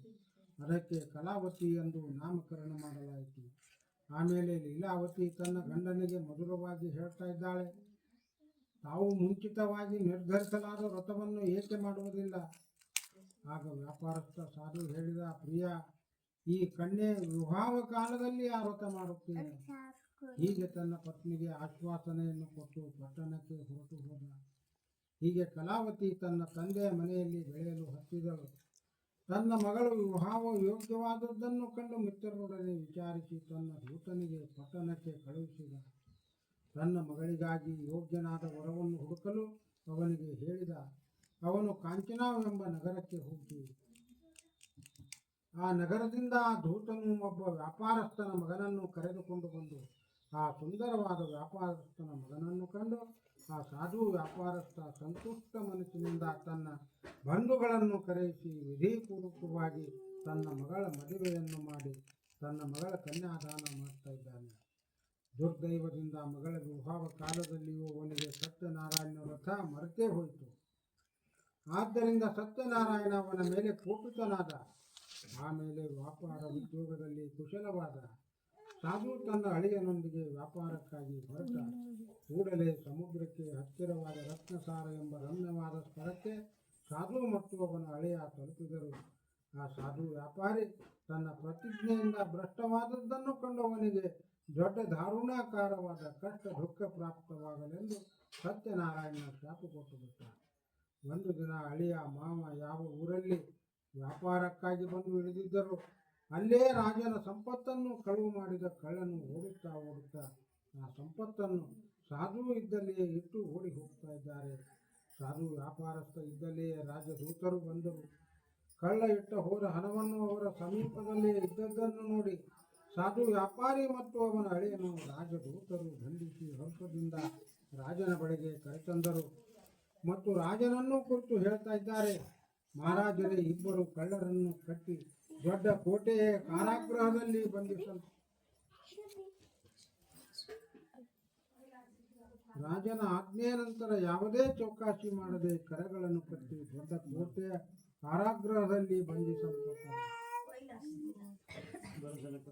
ಅದಕ್ಕೆ ಕಲಾವತಿ ಎಂದು ನಾಮಕರಣ ಮಾಡಲಾಯಿತು. ಆಮೇಲೆ ಲೀಲಾವತಿ ತನ್ನ ಗಂಡನಿಗೆ ಮಧುರವಾಗಿ ಹೇಳ್ತಾ ಇದ್ದಾಳೆ, ತಾವು ಮುಂಚಿತವಾಗಿ ನಿರ್ಧರಿಸಲಾದ ವ್ರತವನ್ನು ಏಕೆ ಮಾಡುವುದಿಲ್ಲ? ಆಗ ವ್ಯಾಪಾರಸ್ಥ ಸಾಧು ಹೇಳಿದ, ಪ್ರಿಯ, ಈ ಕನ್ಯೆ ವಿವಾಹ ಕಾಲದಲ್ಲಿ ಆ ವ್ರತ ಮಾಡುತ್ತೇನೆ. ಹೀಗೆ ತನ್ನ ಪತ್ನಿಗೆ ಆಶ್ವಾಸನೆಯನ್ನು ಕೊಟ್ಟು ಪಟ್ಟಣಕ್ಕೆ ಹೊರಟು ಹೋದ. ಹೀಗೆ ಕಲಾವತಿ ತನ್ನ ತಂದೆಯ ಮನೆಯಲ್ಲಿ ಬೆಳೆಯಲು ಹತ್ತಿದಳು. ತನ್ನ ಮಗಳು ವಿವಾಹ ಯೋಗ್ಯವಾದದ್ದನ್ನು ಕಂಡು ಮಿತ್ರರೊಡನೆ ವಿಚಾರಿಸಿ ತನ್ನ ದೂತನಿಗೆ ಪಟ್ಟಣಕ್ಕೆ ಕಳುಹಿಸಿದ. ತನ್ನ ಮಗಳಿಗಾಗಿ ಯೋಗ್ಯನಾದ ವರವನ್ನು ಹುಡುಕಲು ಅವನಿಗೆ ಹೇಳಿದ. ಅವನು ಕಾಂಚನವೆಂಬ ನಗರಕ್ಕೆ ಹೋಗಿ ಆ ನಗರದಿಂದ ಆ ದೂತನು ಒಬ್ಬ ವ್ಯಾಪಾರಸ್ಥನ ಮಗನನ್ನು ಕರೆದುಕೊಂಡು ಬಂದು ಆ ಸುಂದರವಾದ ವ್ಯಾಪಾರಸ್ಥನ ಮಗನನ್ನು ಕಂಡು ಆ ಸಾಧು ವ್ಯಾಪಾರಸ್ಥ ಸಂತುಷ್ಟ ಮನಸ್ಸಿನಿಂದ ತನ್ನ ಬಂಧುಗಳನ್ನು ಕರೆಯಿಸಿ ವಿಧಿಪೂರ್ವಕವಾಗಿ ತನ್ನ ಮಗಳ ಮದುವೆಯನ್ನು ಮಾಡಿ ತನ್ನ ಮಗಳ ಕನ್ಯಾದಾನ ಮಾಡ್ತಾ ಇದ್ದಾನೆ. ದುರ್ದೈವದಿಂದ ಮಗಳ ವಿವಾಹ ಕಾಲದಲ್ಲಿಯೂ ಅವನಿಗೆ ಸತ್ಯನಾರಾಯಣ ವ್ರತ ಮರೆತೇ ಹೋಯಿತು. ಆದ್ದರಿಂದ ಸತ್ಯನಾರಾಯಣ ಅವನ ಮೇಲೆ ಕೋಪಿತನಾದ. ಆಮೇಲೆ ವ್ಯಾಪಾರ ಉದ್ಯೋಗದಲ್ಲಿ ಕುಶಲವಾದ ಸಾಧು ತನ್ನ ಅಳಿಯನೊಂದಿಗೆ ವ್ಯಾಪಾರಕ್ಕಾಗಿ ಹೊರಟ. ಕೂಡಲೇ ಸಮುದ್ರಕ್ಕೆ ಹತ್ತಿರವಾದ ರತ್ನಸಾರ ಎಂಬ ರಮ್ಯವಾದ ಸ್ಥಳಕ್ಕೆ ಸಾಧು ಮತ್ತು ಅವನ ಅಳಿಯ ತಲುಪಿದರು. ಆ ಸಾಧು ವ್ಯಾಪಾರಿ ತನ್ನ ಪ್ರತಿಜ್ಞೆಯಿಂದ ಭ್ರಷ್ಟವಾದದ್ದನ್ನು ಕಂಡು ಅವನಿಗೆ ದೊಡ್ಡ ದಾರುಣಾಕಾರವಾದ ಕಷ್ಟ ದುಃಖ ಪ್ರಾಪ್ತವಾಗಲೆಂದು ಸತ್ಯನಾರಾಯಣ ಶಾಪ ಕೊಟ್ಟು ಬಿಟ್ಟ. ಒಂದು ದಿನ ಅಳಿಯ ಮಾವ ಯಾವ ಊರಲ್ಲಿ ವ್ಯಾಪಾರಕ್ಕಾಗಿ ಬಂದು ಇಳಿದಿದ್ದರು, ಅಲ್ಲೇ ರಾಜನ ಸಂಪತ್ತನ್ನು ಕಳುವು ಮಾಡಿದ ಕಳ್ಳನು ಓಡುತ್ತಾ ಆ ಸಂಪತ್ತನ್ನು ಸಾಧು ಇದ್ದಲ್ಲಿಯೇ ಇಟ್ಟು ಓಡಿ ಹೋಗ್ತಾ ಇದ್ದಾರೆ. ಸಾಧು ವ್ಯಾಪಾರಸ್ಥ ಇದ್ದಲ್ಲಿಯೇ ರಾಜದೂತರು ಬಂದರು. ಕಳ್ಳ ಇಟ್ಟ ಹೋದ ಹಣವನ್ನು ಅವರ ಸಮೀಪದಲ್ಲೇ ಇದ್ದದ್ದನ್ನು ನೋಡಿ ಸಾಧು ವ್ಯಾಪಾರಿ ಮತ್ತು ಅವನ ಅಳಿಯನು ರಾಜದೂತರು ಬಂಧಿಸಿ ಹರ್ಷದಿಂದ ರಾಜನ ಬಳಿಗೆ ಕರೆತಂದರು ಮತ್ತು ರಾಜನನ್ನು ಕುರಿತು ಹೇಳ್ತಾ ಇದ್ದಾರೆ. ಮಹಾರಾಜರೇ, ಇಬ್ಬರು ಕಳ್ಳರನ್ನು ಕಟ್ಟಿ ದೊಡ್ಡ ಕೋಟೆಯ ಕಾರಾಗೃಹದಲ್ಲಿ ಬಂಧಿಸಲು ರಾಜನ ಆಜ್ಞೆಯ ನಂತರ ಯಾವುದೇ ಚೌಕಾಶಿ ಮಾಡದೆ ಕರಗಳನ್ನು ಕಟ್ಟಿ ದೊಡ್ಡ ಕೋಟೆಯ ಕಾರಾಗೃಹದಲ್ಲಿ ಬಂಧಿಸಲ್ಪಟ್ಟರು.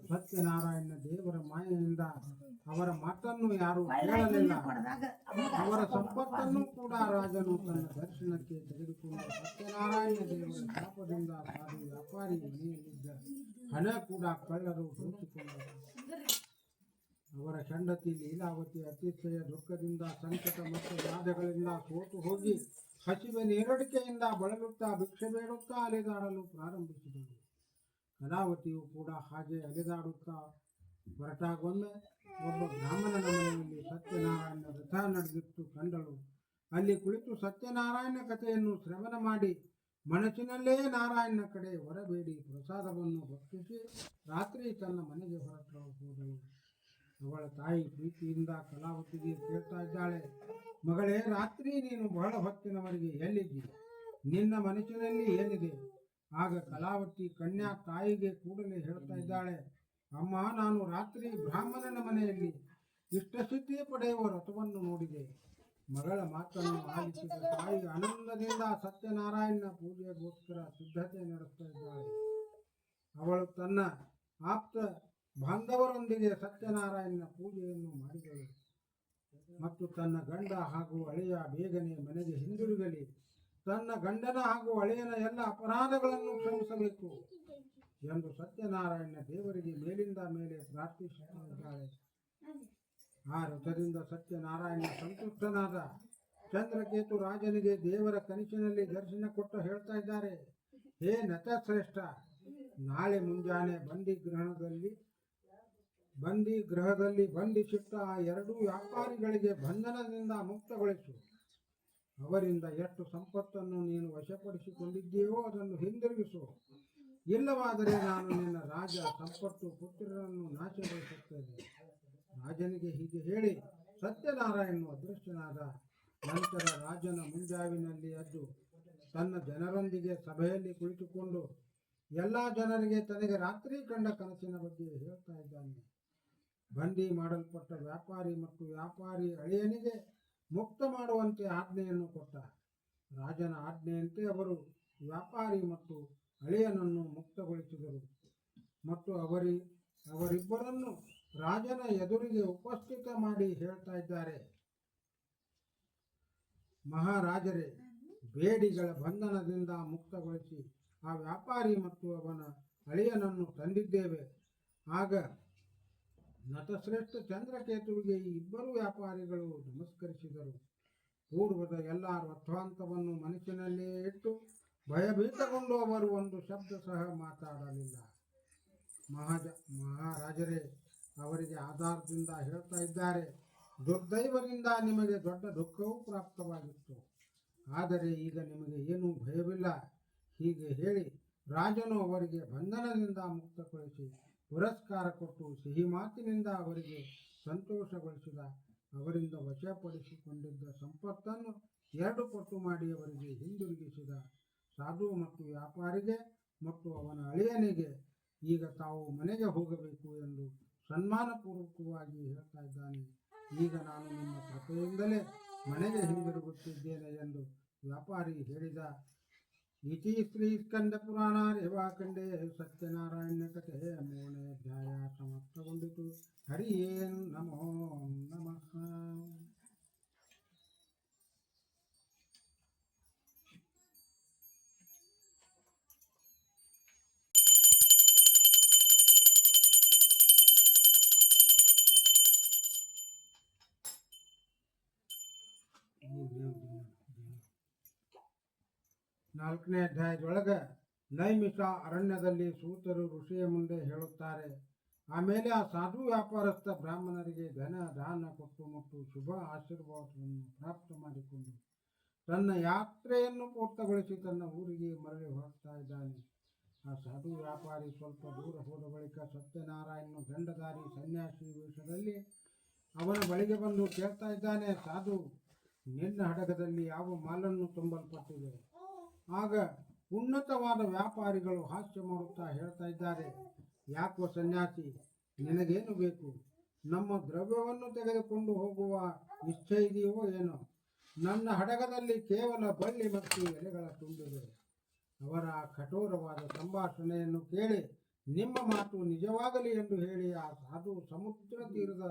ಸತ್ಯನಾರಾಯಣ ದೇವರ ಮಾಯೆಯಿಂದ ಅವರ ಮಾತನ್ನು ಯಾರೂ ಕೇಳಲಿಲ್ಲ. ಅವರ ಸಂಪತ್ತನ್ನು ಕೂಡ ರಾಜನು ತನ್ನ ದರ್ಶನಕ್ಕೆ ತೆಗೆದುಕೊಂಡು ಸತ್ಯನಾರಾಯಣ ದೇವರ ಶಾಪದಿಂದ ಸಾಧು ವ್ಯಾಪಾರಿ ಮನೆಯಲ್ಲಿದ್ದ ಹಣ ಕೂಡ ಕಳ್ಳರು ದೋಚಿಕೊಂಡರು. ಅವರ ಹೆಂಡತಿ ಲೀಲಾವತಿ ಅತಿಶಯ ದುಃಖದಿಂದ ಸಂಕಟ ಮತ್ತು ಬಾಧೆಗಳಿಂದ ಸೋತು ಹೋಗಿ ಹಸಿವೆ ನೀರಡಿಕೆಯಿಂದ ಬಳಲುತ್ತಾ ಭಿಕ್ಷೆ ಬೇಡುತ್ತಾ ಅಲೆದಾಡಲು ಪ್ರಾರಂಭಿಸಿದಳು. ಕಲಾವತಿಯು ಕೂಡ ಹಾಗೆ ಅಲೆದಾಡುತ್ತಾ ಹೊರಟಾಗೊಮ್ಮೆ ಒಬ್ಬ ಬ್ರಾಹ್ಮಣನ ಮನೆಯಲ್ಲಿ ಸತ್ಯನಾರಾಯಣ ವ್ರತ ನಡೆದಿತ್ತು ಕಂಡಳು. ಅಲ್ಲಿ ಕುಳಿತು ಸತ್ಯನಾರಾಯಣ ಕಥೆಯನ್ನು ಶ್ರವಣ ಮಾಡಿ ಮನಸ್ಸಿನಲ್ಲೇ ನಾರಾಯಣನ ಕಡೆ ಹೊರಬೇಡಿ ಪ್ರಸಾದವನ್ನು ಭಕ್ಷಿಸಿ ರಾತ್ರಿ ತನ್ನ ಮನೆಗೆ ಹೋದಳು. ಅವಳ ತಾಯಿ ಪ್ರೀತಿಯಿಂದ ಕಲಾವತಿಗೆ ಕೇಳ್ತಾ ಇದ್ದಾಳೆ, ಮಗಳೇ, ರಾತ್ರಿ ನೀನು ಬಹಳ ಹೊತ್ತಿನವರೆಗೆ ಎಲ್ಲಿದ್ದಿ? ನಿನ್ನ ಮನಸ್ಸಿನಲ್ಲಿ ಏನಿದೆ? ಆಗ ಕಲಾವತಿ ಕನ್ಯಾ ತಾಯಿಗೆ ಕೂಡಲೇ ಹೇಳ್ತಾ ಇದ್ದಾಳೆ, ಅಮ್ಮ, ನಾನು ರಾತ್ರಿ ಬ್ರಾಹ್ಮಣನ ಮನೆಯಲ್ಲಿ ಇಷ್ಟಸಿದ್ಧಿ ಪಡೆಯುವ ವ್ರತವನ್ನು ನೋಡಿದೆ. ಮಗಳ ಮಾತನ್ನು ಆಲಿಸಿದ ತಾಯಿ ಆನಂದದಿಂದ ಸತ್ಯನಾರಾಯಣ ಪೂಜೆಗೋಸ್ಕರ ಸಿದ್ಧತೆ ನಡೆಸ್ತಾ ಇದ್ದಾಳೆ. ಅವಳು ತನ್ನ ಆಪ್ತ ಬಾಂಧವರೊಂದಿಗೆ ಸತ್ಯನಾರಾಯಣನ ಪೂಜೆಯನ್ನು ಮಾಡಿದಳು ಮತ್ತು ತನ್ನ ಗಂಡ ಹಾಗೂ ಅಳಿಯ ಬೇಗನೆ ಮನೆಗೆ ಹಿಂದಿರುಗಲಿ, ತನ್ನ ಗಂಡನ ಹಾಗೂ ಅಳಿಯನ ಎಲ್ಲ ಅಪರಾಧಗಳನ್ನು ಕ್ಷಮಿಸಬೇಕು ಎಂದು ಸತ್ಯನಾರಾಯಣ ದೇವರಿಗೆ ಮೇಲಿಂದ ಮೇಲೆ ಪ್ರಾರ್ಥಿಸುತ್ತಿದ್ದಾಳೆ. ಆ ವ್ರತದಿಂದ ಸತ್ಯನಾರಾಯಣ ಸಂತುಷ್ಟನಾದ. ಚಂದ್ರಕೇತು ರಾಜನಿಗೆ ದೇವರ ಕನಸಿನಲ್ಲಿ ದರ್ಶನ ಕೊಟ್ಟು ಹೇಳ್ತಾ ಇದ್ದಾರೆ, ಹೇ ನಟಶ್ರೇಷ್ಠ, ನಾಳೆ ಮುಂಜಾನೆ ಬಂದಿಗೃಹದಲ್ಲಿ ಬಂಧಿಸಿಟ್ಟ ಆ ಎರಡೂ ವ್ಯಾಪಾರಿಗಳಿಗೆ ಬಂಧನದಿಂದ ಮುಕ್ತಗೊಳಿಸು. ಅವರಿಂದ ಎಷ್ಟು ಸಂಪತ್ತನ್ನು ನೀನು ವಶಪಡಿಸಿಕೊಂಡಿದ್ದೀಯೋ ಅದನ್ನು ಹಿಂದಿರುಗಿಸು. ಇಲ್ಲವಾದರೆ ನಾನು ನಿನ್ನ ರಾಜ ಸಂಪತ್ತು ಪುತ್ರರನ್ನು ನಾಶಗೊಳಿಸುತ್ತೇನೆ. ರಾಜನಿಗೆ ಹೀಗೆ ಹೇಳಿ ಸತ್ಯನಾರಾಯಣನು ಅದೃಶ್ಯನಾದ. ನಂತರ ರಾಜನ ಮುಂಜಾವಿನಲ್ಲಿ ಎದ್ದು ತನ್ನ ಜನರೊಂದಿಗೆ ಸಭೆಯಲ್ಲಿ ಕುಳಿತುಕೊಂಡು ಎಲ್ಲ ಜನರಿಗೆ ತನಗೆ ರಾತ್ರಿ ಕಂಡ ಕನಸಿನ ಬಗ್ಗೆ ಹೇಳ್ತಾ ಇದ್ದಾನೆ. ಬಂದಿ ಮಾಡಲ್ಪಟ್ಟ ವ್ಯಾಪಾರಿ ಮತ್ತು ವ್ಯಾಪಾರಿ ಅಳಿಯನಿಗೆ ಮುಕ್ತ ಮಾಡುವಂತೆ ಆಜ್ಞೆಯನ್ನು ಕೊಟ್ಟ. ರಾಜನ ಆಜ್ಞೆಯಂತೆ ಅವರು ವ್ಯಾಪಾರಿ ಮತ್ತು ಅಳಿಯನನ್ನು ಮುಕ್ತಗೊಳಿಸಿದರು ಮತ್ತು ಅವರಿಬ್ಬರನ್ನು ರಾಜನ ಎದುರಿಗೆ ಉಪಸ್ಥಿತ ಮಾಡಿ ಹೇಳ್ತಾ ಇದ್ದಾರೆ, ಮಹಾರಾಜರೇ, ಬೇಡಿಗಳ ಬಂಧನದಿಂದ ಮುಕ್ತಗೊಳಿಸಿ ಆ ವ್ಯಾಪಾರಿ ಮತ್ತು ಅವನ ಅಳಿಯನನ್ನು ತಂದಿದ್ದೇವೆ. ಆಗ ನಟಶ್ರೇಷ್ಠ ಚಂದ್ರಕೇತುವಿಗೆ ಈ ಇಬ್ಬರು ವ್ಯಾಪಾರಿಗಳು ನಮಸ್ಕರಿಸಿದರು. ಪೂರ್ವದ ಎಲ್ಲ ವೃತ್ತಾಂತವನ್ನು ಮನಸ್ಸಿನಲ್ಲೇ ಇಟ್ಟು ಭಯಭೀತಗೊಂಡು ಅವರು ಒಂದು ಶಬ್ದ ಸಹ ಮಾತಾಡಲಿಲ್ಲ. ಮಹಾರಾಜರೇ ಅವರಿಗೆ ಆಧಾರದಿಂದ ಹೇಳ್ತಾ ಇದ್ದಾರೆ, ದುರ್ದೈವದಿಂದ ನಿಮಗೆ ದೊಡ್ಡ ದುಃಖವೂ ಪ್ರಾಪ್ತವಾಗಿತ್ತು, ಆದರೆ ಈಗ ನಿಮಗೆ ಏನೂ ಭಯವಿಲ್ಲ. ಹೀಗೆ ಹೇಳಿ ರಾಜನು ಅವರಿಗೆ ಬಂಧನದಿಂದ ಮುಕ್ತಗೊಳಿಸಿ ಪುರಸ್ಕಾರ ಕೊಟ್ಟು ಸಿಹಿ ಮಾತಿನಿಂದ ಅವರಿಗೆ ಸಂತೋಷಗೊಳಿಸಿದ. ಅವರಿಂದ ವಶಪಡಿಸಿಕೊಂಡಿದ್ದ ಸಂಪತ್ತನ್ನು 2 ಪಟ್ಟು ಮಾಡಿ ಅವರಿಗೆ ಹಿಂದಿರುಗಿಸಿದ. ಸಾಧು ಮತ್ತು ವ್ಯಾಪಾರಿಗೆ ಮತ್ತು ಅವನ ಅಳಿಯನಿಗೆ ಈಗ ತಾವು ಮನೆಗೆ ಹೋಗಬೇಕು ಎಂದು ಸನ್ಮಾನಪೂರ್ವಕವಾಗಿ ಹೇಳ್ತಾ ಇದ್ದಾನೆ. ಈಗ ನಾನು ನಿಮ್ಮ ಕೃಪೆಯಿಂದಲೇ ಮನೆಗೆ ಹಿಂದಿರುಗುತ್ತಿದ್ದೇನೆ ಎಂದು ವ್ಯಾಪಾರಿ ಹೇಳಿದ. ಇತಿ ಶ್ರೀ ಸ್ಕಂದ ಪುರಾಣ ರೇವಾಖಂಡೇ ಸತ್ಯನಾರಾಯಣ ಕಥೆ 3ನೇ ಅಧ್ಯಾಯ ಸಮಾಪ್ತಗೊಂಡಿತು. ಹರಿಯೇನ್ ನಮೋ ನಮಃ. ನಾಲ್ಕನೇ ಅಧ್ಯಾಯದೊಳಗೆ ನೈಮಿಷ ಅರಣ್ಯದಲ್ಲಿ ಸೂತರು ಋಷಿಯ ಮುಂದೆ ಹೇಳುತ್ತಾರೆ. ಆಮೇಲೆ ಆ ಸಾಧು ವ್ಯಾಪಾರಸ್ಥ ಬ್ರಾಹ್ಮಣರಿಗೆ ಧನ ದಾನ ಕೊಟ್ಟು ಮತ್ತು ಶುಭ ಆಶೀರ್ವಾದವನ್ನು ಪ್ರಾಪ್ತ ಮಾಡಿಕೊಂಡು ತನ್ನ ಯಾತ್ರೆಯನ್ನು ಪೂರ್ತಿಗೊಳಿಸಿ ತನ್ನ ಊರಿಗೆ ಮರಳಿ ಹೊರಡ್ತಾ ಇದ್ದಾನೆ. ಆ ಸಾಧು ವ್ಯಾಪಾರಿ ಸ್ವಲ್ಪ ದೂರ ಹೋದ ಬಳಿಕ ಸತ್ಯನಾರಾಯಣನು ದಂಡಧಾರಿ ಸನ್ಯಾಸಿ ವೇಷದಲ್ಲಿ ಅವನ ಬಳಿಗೆ ಬಂದು ಕೇಳ್ತಾ ಇದ್ದಾನೆ, ಸಾಧು, ನಿನ್ನ ಹಡಗದಲ್ಲಿ ಯಾವ ಮಾಲನ್ನು ತುಂಬಲ್ಪಟ್ಟಿದೆ? ಆಗ ಉನ್ನತವಾದ ವ್ಯಾಪಾರಿಗಳು ಹಾಸ್ಯ ಮಾಡುತ್ತಾ ಹೇಳ್ತಾ ಇದ್ದಾರೆ, ಯಾಕೋ ಸನ್ಯಾಸಿ, ನಿನಗೇನು ಬೇಕು? ನಮ್ಮ ದ್ರವ್ಯವನ್ನು ತೆಗೆದುಕೊಂಡು ಹೋಗುವ ಇಚ್ಛೆ ಇದೆಯೋ ಏನೋ? ನನ್ನ ಹಡಗದಲ್ಲಿ ಕೇವಲ ಬಳ್ಳಿ ಮತ್ತು ಎಲೆಗಳ ತುಂಬಿದೆ. ಅವರ ಕಠೋರವಾದ ಸಂಭಾಷಣೆಯನ್ನು ಕೇಳಿ ನಿಮ್ಮ ಮಾತು ನಿಜವಾಗಲಿ ಎಂದು ಹೇಳಿ ಆ ಸಾಧು ಸಮುದ್ರ ತೀರದ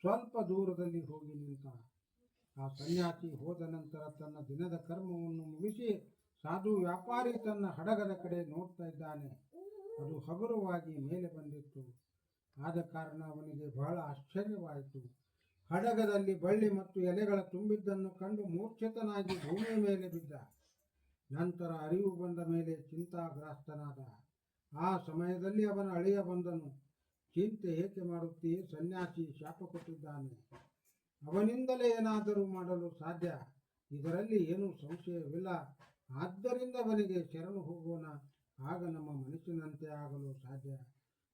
ಸ್ವಲ್ಪ ದೂರದಲ್ಲಿ ಹೋಗಿ ನಿಂತ. ಆ ಸನ್ಯಾಸಿ ಹೋದ ನಂತರ ತನ್ನ ದಿನದ ಕರ್ಮವನ್ನು ಮುಗಿಸಿ ಸಾಧು ವ್ಯಾಪಾರಿ ತನ್ನ ಹಡಗದ ಕಡೆ ನೋಡ್ತಾ ಇದ್ದಾನೆ. ಅದು ಹಗುರವಾಗಿ ಮೇಲೆ ಬಂದಿತ್ತು. ಆದ ಕಾರಣ ಅವನಿಗೆ ಬಹಳ ಆಶ್ಚರ್ಯವಾಯಿತು. ಹಡಗದಲ್ಲಿ ಬಳ್ಳಿ ಮತ್ತು ಎಲೆಗಳ ತುಂಬಿದ್ದನ್ನು ಕಂಡು ಮೂರ್ಛಿತನಾಗಿ ಭೂಮಿಯ ಮೇಲೆ ಬಿದ್ದ. ನಂತರ ಅರಿವು ಬಂದ ಮೇಲೆ ಚಿಂತಾಗ್ರಸ್ತನಾದ. ಆ ಸಮಯದಲ್ಲಿ ಅವನ ಅಳಿಯ ಬಂದನು. ಚಿಂತೆ ಏಕೆ ಮಾಡುತ್ತೀ? ಸನ್ಯಾಸಿ ಶಾಪ ಕೊಟ್ಟಿದ್ದಾನೆ. ಅವನಿಂದಲೇ ಏನಾದರೂ ಮಾಡಲು ಸಾಧ್ಯ, ಇದರಲ್ಲಿ ಏನೂ ಸಂಶಯವಿಲ್ಲ. ಆದ್ದರಿಂದ ಅವನಿಗೆ ಶರಣು ಹೋಗೋಣ, ಆಗ ನಮ್ಮ ಮನಸ್ಸಿನಂತೆ ಆಗಲು ಸಾಧ್ಯ.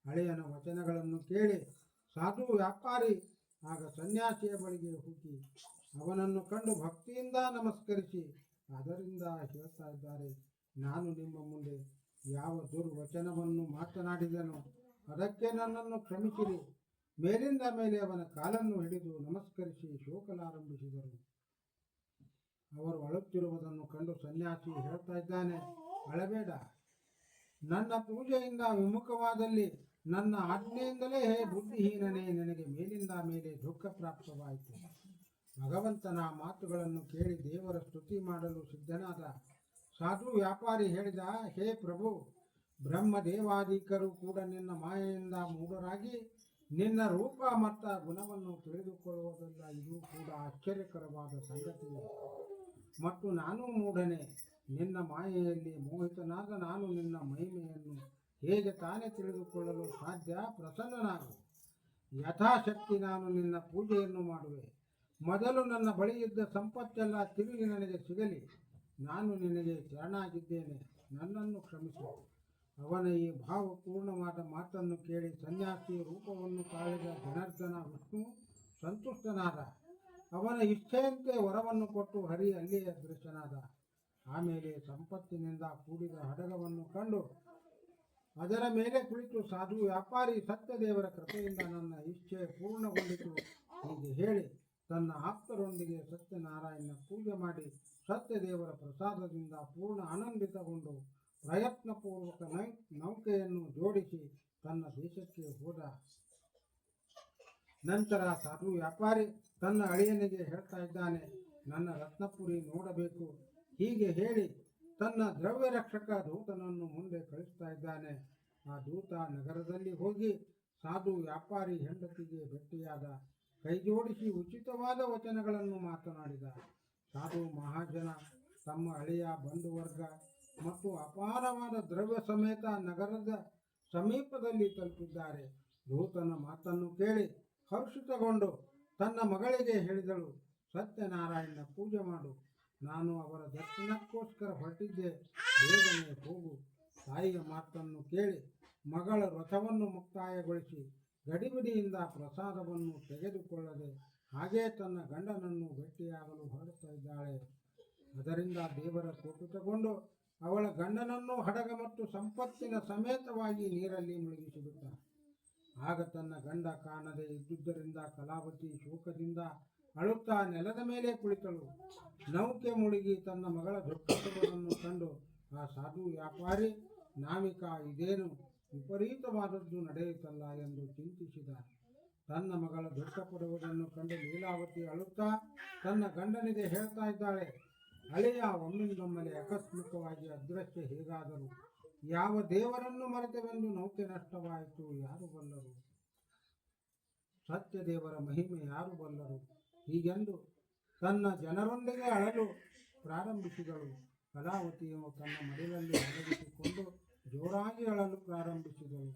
ಹಳೆಯನ ವಚನಗಳನ್ನು ಕೇಳಿ ಸಾಧು ವ್ಯಾಪಾರಿ ಆಗ ಸನ್ಯಾಸಿಯ ಬಳಿಗೆ ಹೋಗಿ ಅವನನ್ನು ಕಂಡು ಭಕ್ತಿಯಿಂದ ನಮಸ್ಕರಿಸಿ ಅದರಿಂದ ಹೇಳ್ತಾ ಇದ್ದಾರೆ, ನಾನು ನಿಮ್ಮ ಮುಂದೆ ಯಾವ ದುರ್ವಚನವನ್ನು ಮಾತನಾಡಿದೆನೋ ಅದಕ್ಕೆ ನನ್ನನ್ನು ಕ್ಷಮಿಸಿರಿ. ಮೇಲಿಂದ ಮೇಲೆ ಅವನ ಕಾಲನ್ನು ಹಿಡಿದು ನಮಸ್ಕರಿಸಿ ಶೋಕಲಾರಂಭಿಸಿದರು. ಅವರು ಅಳುತ್ತಿರುವುದನ್ನು ಕಂಡು ಸನ್ಯಾಸಿ ಹೇಳ್ತಾ ಇದ್ದಾನೆ, ಅಳಬೇಡ. ನನ್ನ ಪೂಜೆಯಿಂದ ವಿಮುಖವಾದಲ್ಲಿ ನನ್ನ ಆಜ್ಞೆಯಿಂದಲೇ ಹೇ ಬುದ್ಧಿಹೀನನೇ ನಿನಗೆ ಮೇಲಿಂದ ಮೇಲೆ ದುಃಖ ಪ್ರಾಪ್ತವಾಯಿತು. ಭಗವಂತನ ಮಾತುಗಳನ್ನು ಕೇಳಿ ದೇವರ ಸ್ತುತಿ ಮಾಡಲು ಸಿದ್ಧನಾದ ಸಾಧು ವ್ಯಾಪಾರಿ ಹೇಳಿದ, ಹೇ ಪ್ರಭು, ಬ್ರಹ್ಮದೇವಾದಿಕರು ಕೂಡ ನಿನ್ನ ಮಾಯೆಯಿಂದ ಮೂಢರಾಗಿ ನಿನ್ನ ರೂಪ ಮತ್ತು ಗುಣವನ್ನು ತಿಳಿದುಕೊಳ್ಳುವುದಲ್ಲ. ಇದು ಕೂಡ ಆಶ್ಚರ್ಯಕರವಾದ ಸಂಗತಿಯೇ. ಮತ್ತು ನಾನು ಮೂಢನೇ. ನಿನ್ನ ಮಾಯೆಯಲ್ಲಿ ಮೋಹಿತನಾದ ನಾನು ನಿನ್ನ ಮಹಿಮೆಯನ್ನು ಹೇಗೆ ತಾನೇ ತಿಳಿದುಕೊಳ್ಳಲು ಸಾಧ್ಯ? ಪ್ರಸನ್ನನಾಗು. ಯಥಾಶಕ್ತಿ ನಾನು ನಿನ್ನ ಪೂಜೆಯನ್ನು ಮಾಡುವೆ. ಮೊದಲು ನನ್ನ ಬಳಿಯಿದ್ದ ಸಂಪತ್ತೆಲ್ಲ ತಿರುಗಿ ನನಗೆ ಸಿಗಲಿ. ನಾನು ನಿನಗೆ ಶರಣಾಗಿದ್ದೇನೆ, ನನ್ನನ್ನು ಕ್ಷಮಿಸು. ಅವನ ಈ ಭಾವಪೂರ್ಣವಾದ ಮಾತನ್ನು ಕೇಳಿ ಸನ್ಯಾಸಿ ರೂಪವನ್ನು ತಾಳಿದ ಜನಾರ್ದನ ವಿಷ್ಣು ಸಂತುಷ್ಟನಾದ. ಅವನ ಇಚ್ಛೆಯಂತೆ ವರವನ್ನು ಕೊಟ್ಟು ಹರಿ ಅಲ್ಲಿಯೇ ದೃಶ್ಯನಾದ. ಆಮೇಲೆ ಸಂಪತ್ತಿನಿಂದ ಕೂಡಿದ ಹಡಗವನ್ನು ಕಂಡು ಅದರ ಮೇಲೆ ಕುಳಿತು ಸಾಧು ವ್ಯಾಪಾರಿ, ಸತ್ಯದೇವರ ಕೃಪೆಯಿಂದ ನನ್ನ ಇಚ್ಛೆ ಪೂರ್ಣಗೊಂಡಿತು ಹೀಗೆ ಹೇಳಿ ತನ್ನ ಆಪ್ತರೊಂದಿಗೆ ಸತ್ಯನಾರಾಯಣ ಪೂಜೆ ಮಾಡಿ ಸತ್ಯದೇವರ ಪ್ರಸಾದದಿಂದ ಪೂರ್ಣ ಆನಂದಿತಗೊಂಡು ಪ್ರಯತ್ನಪೂರ್ವಕ ನೌಕೆಯನ್ನು ಜೋಡಿಸಿ ತನ್ನ ದೇಶಕ್ಕೆ ಹೋದ. ನಂತರ ಸಾಧು ವ್ಯಾಪಾರಿ ತನ್ನ ಅಳಿಯನಿಗೆ ಹೇಳ್ತಾ ಇದ್ದಾನೆ, ನನ್ನ ರತ್ನಪುರಿ ನೋಡಬೇಕು. ಹೀಗೆ ಹೇಳಿ ತನ್ನ ದ್ರವ್ಯ ರಕ್ಷಕ ದೂತನನ್ನು ಮುಂದೆ ಕಳಿಸ್ತಾ ಇದ್ದಾನೆ. ಆ ದೂತ ನಗರದಲ್ಲಿ ಹೋಗಿ ಸಾಧು ವ್ಯಾಪಾರಿ ಹೆಂಡತಿಗೆ ಭೇಟಿಯಾದ. ಕೈಜೋಡಿಸಿ ಉಚಿತವಾದ ವಚನಗಳನ್ನು ಮಾತನಾಡಿದ. ಸಾಧು ಮಹಾಜನ ತಮ್ಮ ಹಳೆಯ ಬಂಧುವರ್ಗ ಮತ್ತು ಅಪಾರವಾದ ದ್ರವ್ಯ ಸಮೇತ ನಗರದ ಸಮೀಪದಲ್ಲಿ ತಲುಪಿದ್ದಾರೆ. ದೂತನ ಮಾತನ್ನು ಕೇಳಿ ಹರ್ಷಿತಗೊಂಡು ತನ್ನ ಮಗಳಿಗೆ ಹೇಳಿದಳು, ಸತ್ಯನಾರಾಯಣ ಪೂಜೆ ಮಾಡು. ನಾನು ಅವರ ದರ್ಶನಕ್ಕೋಸ್ಕರ ಹೊರಟಿದ್ದೆ, ಬೇಗನೆ ಹೋಗು. ತಾಯಿಯ ಮಾತನ್ನು ಕೇಳಿ ಮಗಳ ರಥವನ್ನು ಮುಕ್ತಾಯಗೊಳಿಸಿ ಗಡಿಬಿಡಿಯಿಂದ ಪ್ರಸಾದವನ್ನು ತೆಗೆದುಕೊಳ್ಳದೆ ಹಾಗೇ ತನ್ನ ಗಂಡನನ್ನು ಭೇಟಿಯಾಗಲು ಹೊರಡ್ತಾ ಇದ್ದಾಳೆ. ಅದರಿಂದ ದೇವರ ಕೋಪಿತಗೊಂಡು ಅವಳ ಗಂಡನನ್ನು ಹಡಗ ಮತ್ತು ಸಂಪತ್ತಿನ ಸಮೇತವಾಗಿ ನೀರಲ್ಲಿ ಮುಳುಗಿಸಿಬಿಟ್ಟ. ಆಗ ತನ್ನ ಗಂಡ ಕಾಣದೆ ಇದ್ದುದರಿಂದ ಕಲಾವತಿ ಶೋಕದಿಂದ ಅಳುತ್ತಾ ನೆಲದ ಮೇಲೆ ಕುಳಿತಳು. ನೌಕೆ ಮುಳುಗಿ ತನ್ನ ಮಗಳ ದುಃಖವನ್ನು ಕಂಡು ಆ ಸಾಧು ವ್ಯಾಪಾರಿ ನಾವಿಕ ಇದೇನು ವಿಪರೀತವಾದದ್ದು ನಡೆಯುತ್ತಲ್ಲ ಎಂದು ಚಿಂತಿಸಿದ. ತನ್ನ ಮಗಳ ದುಃಖಪಡುವುದನ್ನು ಕಂಡು ಲೀಲಾವತಿ ಅಳುತ್ತಾ ತನ್ನ ಗಂಡನಿಗೆ ಹೇಳ್ತಾ ಇದ್ದಾಳೆ, ಅಳೆಯ ಒಮ್ಮಿಂದೊಮ್ಮೆಲೆ ಆಕಸ್ಮಿಕವಾಗಿ ಅದೃಶ್ಯ ಹೇಗಾದರೂ, ಯಾವ ದೇವರನ್ನು ಮರೆತೆವೆಂದು ನೌಕೆ ನಷ್ಟವಾಯಿತು ಯಾರು ಬಲ್ಲರು, ಸತ್ಯ ದೇವರ ಮಹಿಮೆ ಯಾರು ಬಲ್ಲರು, ಹೀಗೆಂದು ತನ್ನ ಜನರೊಂದಿಗೆ ಅಳಲು ಪ್ರಾರಂಭಿಸಿದಳು. ಕಲಾವತಿಯು ತನ್ನ ಮಡಿಲಲ್ಲಿ ಅಡಗಿಸಿಕೊಂಡು ಜೋರಾಗಿ ಅಳಲು ಪ್ರಾರಂಭಿಸಿದಳು.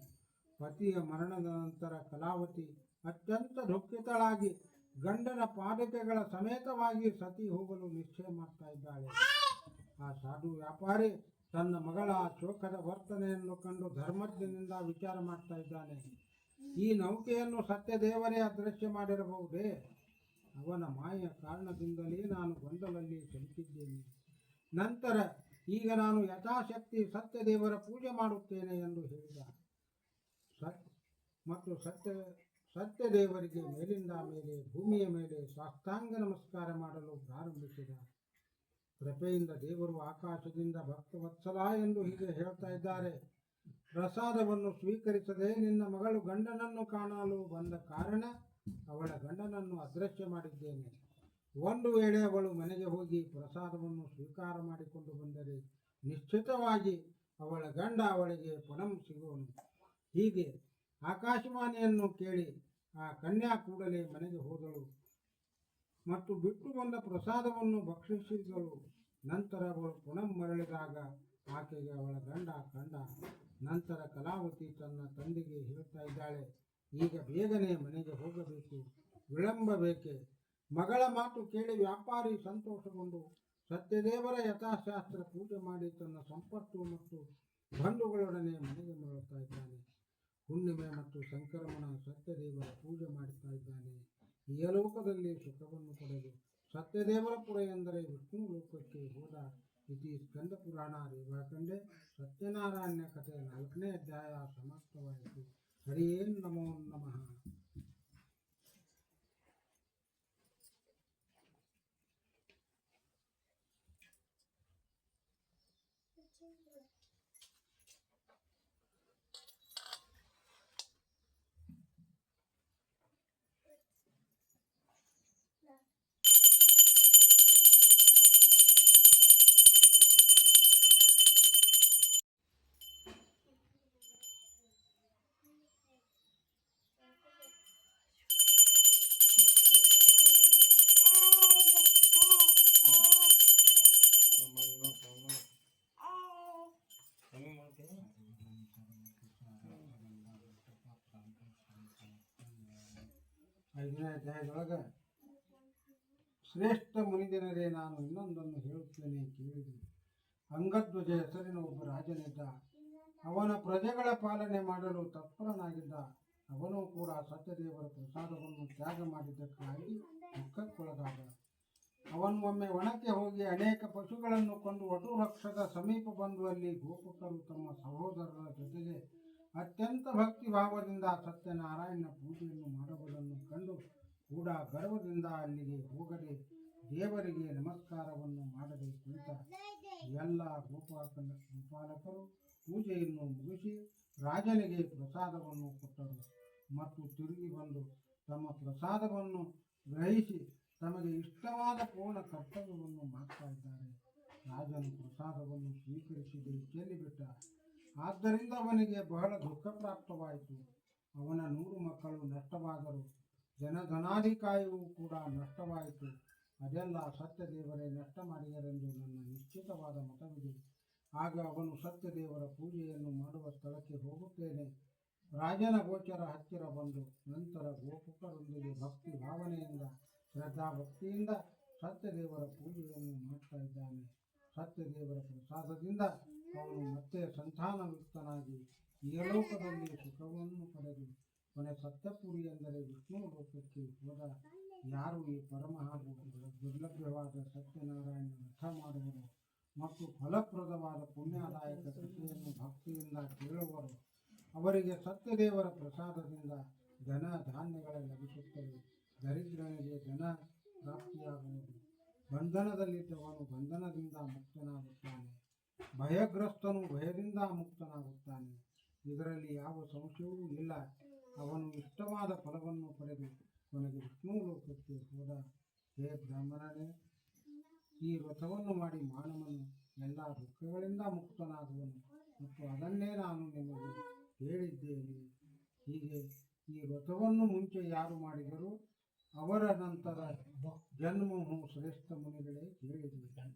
ಪತಿಯ ಮರಣದ ನಂತರ ಕಲಾವತಿ ಅತ್ಯಂತ ದುಃಖಿತಳಾಗಿ ಗಂಡನ ಪಾದಕೆಗಳ ಸಮೇತವಾಗಿ ಸತಿ ಹೋಗಲು ನಿಶ್ಚಯ ಮಾಡ್ತಾ ಇದ್ದಾಳೆ. ಆ ಸಾಧು ವ್ಯಾಪಾರಿ ತನ್ನ ಮಗಳ ಶೋಕದ ವರ್ತನೆಯನ್ನು ಕಂಡು ಧರ್ಮಜ್ಞನಿಂದ ವಿಚಾರ ಮಾಡ್ತಾ ಇದ್ದಾನೆ. ಈ ನೌಕೆಯನ್ನು ಸತ್ಯ ದೇವರೇ ಅದೃಶ್ಯ ಮಾಡಿರಬಹುದೇ? ಅವನ ಮಾಯ ಕಾರಣದಿಂದಲೇ ನಾನು ಗೊಂದಲಲ್ಲಿ ಸಿಲುಕಿದ್ದೇನೆ. ನಂತರ ಈಗ ನಾನು ಯಥಾಶಕ್ತಿ ಸತ್ಯ ದೇವರ ಪೂಜೆ ಮಾಡುತ್ತೇನೆ ಎಂದು ಹೇಳಿದ. ಮತ್ತು ಸತ್ಯ ದೇವರಿಗೆ ಮೇಲಿಂದ ಮೇಲೆ ಭೂಮಿಯ ಮೇಲೆ ಸಾಷ್ಟಾಂಗ ನಮಸ್ಕಾರ ಮಾಡಲು ಪ್ರಾರಂಭಿಸಿದ. ಕೃಪೆಯಿಂದ ದೇವರು ಆಕಾಶದಿಂದ ಭಕ್ತವತ್ಸಲ ಎಂದು ಹೀಗೆ ಹೇಳ್ತಾ ಇದ್ದಾರೆ, ಪ್ರಸಾದವನ್ನು ಸ್ವೀಕರಿಸದೆ ನಿನ್ನ ಮಗಳು ಗಂಡನನ್ನು ಕಾಣಲು ಬಂದ ಕಾರಣ ಅವಳ ಗಂಡನನ್ನು ಅದೃಶ್ಯ ಮಾಡಿದ್ದೇನೆ. ಒಂದು ವೇಳೆ ಅವಳು ಮನೆಗೆ ಹೋಗಿ ಪ್ರಸಾದವನ್ನು ಸ್ವೀಕಾರ ಮಾಡಿಕೊಂಡು ಬಂದರೆ ನಿಶ್ಚಿತವಾಗಿ ಅವಳ ಗಂಡ ಅವಳಿಗೆ ಪುನಃ ಸಿಗುವನು. ಹೀಗೆ ಆಕಾಶವಾಣಿಯನ್ನು ಕೇಳಿ ಆ ಕನ್ಯಾ ಕೂಡಲೇ ಮನೆಗೆ ಹೋದಳು ಮತ್ತು ಬಿಟ್ಟು ಬಂದ ಪ್ರಸಾದವನ್ನು ಭಕ್ಷಿಸಿದಳು. ನಂತರ ಅವಳು ಪುನಃ ಮರಳಿದಾಗ ಆಕೆಗೆ ಅವಳ ಗಂಡ ಕಂಡ. ನಂತರ ಕಲಾವತಿ ತನ್ನ ತಂದೆಗೆ ಹೇಳ್ತಾ ಇದ್ದಾಳೆ, ಈಗ ಬೇಗನೆ ಮನೆಗೆ ಹೋಗಬೇಕು, ವಿಳಂಬ ಬೇಕೆ? ಮಗಳ ಮಾತು ಕೇಳಿ ವ್ಯಾಪಾರಿ ಸಂತೋಷಗೊಂಡು ಸತ್ಯದೇವರ ಯಥಾಶಾಸ್ತ್ರ ಪೂಜೆ ಮಾಡಿ ತನ್ನ ಸಂಪತ್ತು ಮತ್ತು ಬಂಧುಗಳೊಡನೆ ಮನೆಗೆ ಮರಳುತ್ತಾ ಇದ್ದಾನೆ. ಹುಣ್ಣಿಮೆ ಮತ್ತು ಸಂಕ್ರಮಣ ಸತ್ಯದೇವರ ಪೂಜೆ ಮಾಡುತ್ತಾ ಇದ್ದಾನೆ. ಇಹಲೋಕದಲ್ಲಿ ಸುಖವನ್ನು ಪಡೆದು ಸತ್ಯದೇವರ ಪುರ ಎಂದರೆ ವಿಷ್ಣು ಲೋಕಕ್ಕೆ ಹೋದ ಇತಿ ಸ್ಕಂದ ಪುರಾಣ ರೇವಾಖಂಡೆ ಸತ್ಯನಾರಾಯಣ ಕಥೆ 4ನೇ ಅಧ್ಯಾಯ ಸಮಾಪ್ತವಾಯಿತು. ಹರಿಯೇ ನಮೋ ನಮಃ. ಐದನೇ ಅಧ್ಯಾಯದೊಳಗೆ ಶ್ರೇಷ್ಠ ಮುನಿಜನರೇ, ನಾನು ಇನ್ನೊಂದನ್ನು ಹೇಳುತ್ತೇನೆ ಕೇಳಿರಿ. ಅಂಗಧ್ವಜ ಹೆಸರಿನ ಒಬ್ಬ ರಾಜನಿದ್ದ. ಅವನ ಪ್ರಜೆಗಳ ಪಾಲನೆ ಮಾಡಲು ತತ್ಪರನಾಗಿದ್ದ. ಅವನು ಕೂಡ ಸತ್ಯದೇವರ ಪ್ರಸಾದವನ್ನು ತ್ಯಾಗ ಮಾಡಿದ್ದಕ್ಕಾಗಿ ದುಃಖಕ್ಕೊಳಗಾದ. ಅವನು ಒಮ್ಮೆ ವನಕ್ಕೆ ಹೋಗಿ ಅನೇಕ ಪಶುಗಳನ್ನು ಕೊಂದು ವಟುವೃಕ್ಷದ ಸಮೀಪ ಬಂದು ಅಲ್ಲಿ ಗೋಪಕರು ತಮ್ಮ ಸಹೋದರರ ಜೊತೆಗೆ ಅತ್ಯಂತ ಭಕ್ತಿ ಭಾವದಿಂದ ಸತ್ಯನಾರಾಯಣ ಪೂಜೆಯನ್ನು ಮಾಡುವುದನ್ನು ಕಂಡು ಕೂಡ ಗರ್ವದಿಂದ ಅಲ್ಲಿಗೆ ಹೋಗದೆ ದೇವರಿಗೆ ನಮಸ್ಕಾರವನ್ನು ಮಾಡದೆ ಕುಳಿತ. ಎಲ್ಲ ಗೋಪಾಲಕರು ಪೂಜೆಯನ್ನು ಮುಗಿಸಿ ರಾಜನಿಗೆ ಪ್ರಸಾದವನ್ನು ಕೊಟ್ಟರು ಮತ್ತು ತಿರುಗಿ ಬಂದು ತಮ್ಮ ಪ್ರಸಾದವನ್ನು ಗ್ರಹಿಸಿ ತಮಗೆ ಇಷ್ಟವಾದ ಪೂರ್ಣ ಕರ್ತವ್ಯವನ್ನು ಮಾಡ್ತಾ ಇದ್ದಾರೆ. ರಾಜನು ಪ್ರಸಾದವನ್ನು ಸ್ವೀಕರಿಸಿದೆ ಚೆಲ್ಲಿಬಿಟ್ಟ. ಆದ್ದರಿಂದ ಅವನಿಗೆ ಬಹಳ ದುಃಖ ಪ್ರಾಪ್ತವಾಯಿತು. ಅವನ 100 ಮಕ್ಕಳು ನಷ್ಟವಾದರು. ಜನಧನಾಧಿಕಾರಿಯೂ ಕೂಡ ನಷ್ಟವಾಯಿತು. ಅದೆಲ್ಲ ಸತ್ಯದೇವರೇ ನಷ್ಟ ಮಾಡಿದರೆಂದು ನನ್ನ ನಿಶ್ಚಿತವಾದ ಮತವಿದೆ. ಆಗ ಅವನು ಸತ್ಯದೇವರ ಪೂಜೆಯನ್ನು ಮಾಡುವ ಸ್ಥಳಕ್ಕೆ ಹೋಗುತ್ತೇನೆ. ರಾಜನ ಗೋಚರ ಹತ್ತಿರ ಬಂದು ನಂತರ ಗೋಪಕರೊಂದಿಗೆ ಭಕ್ತಿ ಭಾವನೆಯಿಂದ ಶ್ರದ್ಧಾಭಕ್ತಿಯಿಂದ ಸತ್ಯದೇವರ ಪೂಜೆಯನ್ನು ಮಾಡ್ತಾ ಇದ್ದಾನೆ. ಸತ್ಯದೇವರ ಪ್ರಸಾದದಿಂದ ಅವನು ಮತ್ತೆ ಸಂತಾನಯುಕ್ತನಾಗಿ ಈ ಲೋಕದಲ್ಲಿ ಸುಖವನ್ನು ಪಡೆದು ಕೊನೆ ಸತ್ಯಪುರಿ ಎಂದರೆ ವಿಷ್ಣು ಲೋಕಕ್ಕೆ ಹೋದ ಯಾರು ಈ ಪರಮ ಹಾಗೂ ದುರ್ಲಭ್ಯವಾದ ಸತ್ಯನಾರಾಯಣ ರಥ ಮಾಡುವರು ಮತ್ತು ಫಲಪ್ರದವಾದ ಪುಣ್ಯದಾಯಕ ಕಥೆಯನ್ನು ಭಕ್ತಿಯಿಂದ ಕೇಳುವರು ಅವರಿಗೆ ಸತ್ಯದೇವರ ಪ್ರಸಾದದಿಂದ ಧನ ಧಾನ್ಯಗಳ ಲಭಿಸುತ್ತವೆ. ದರಿದ್ರನಿಗೆ ಧನ ಪ್ರಾಪ್ತಿಯಾಗುವುದು, ಬಂಧನದಲ್ಲಿದ್ದವನು ಬಂಧನದಿಂದ ಮುಕ್ತನಾಗುತ್ತಾನೆ, ಭಯಗ್ರಸ್ತನು ಭಯದಿಂದ ಮುಕ್ತನಾಗುತ್ತಾನೆ. ಇದರಲ್ಲಿ ಯಾವ ಸಂಶಯವೂ ಇಲ್ಲ. ಅವನು ಇಷ್ಟವಾದ ಫಲವನ್ನು ಪಡೆದು ಕೊನೆಗೆ ವಿಷ್ಣು ಲೋಕಕ್ಕೆ ಹೋದ. ಹೇ ಬ್ರಾಹ್ಮಣನೇ, ಈ ವ್ರತವನ್ನು ಮಾಡಿ ಮಾನವನು ಎಲ್ಲ ದುಃಖಗಳಿಂದ ಮುಕ್ತನಾಗುವನು ಮತ್ತು ಅದನ್ನೇ ನಾನು ನಿಮಗೆ ಹೇಳಿದ್ದೇನೆ. ಹೀಗೆ ಈ ವ್ರತವನ್ನು ಮುಂಚೆ ಯಾರು ಮಾಡಿದರೂ ಅವರ ನಂತರ ಜನ್ಮವು ಶ್ರೇಷ್ಠ ಮುನಿಗಳೇ ಕೇಳಿದೆ.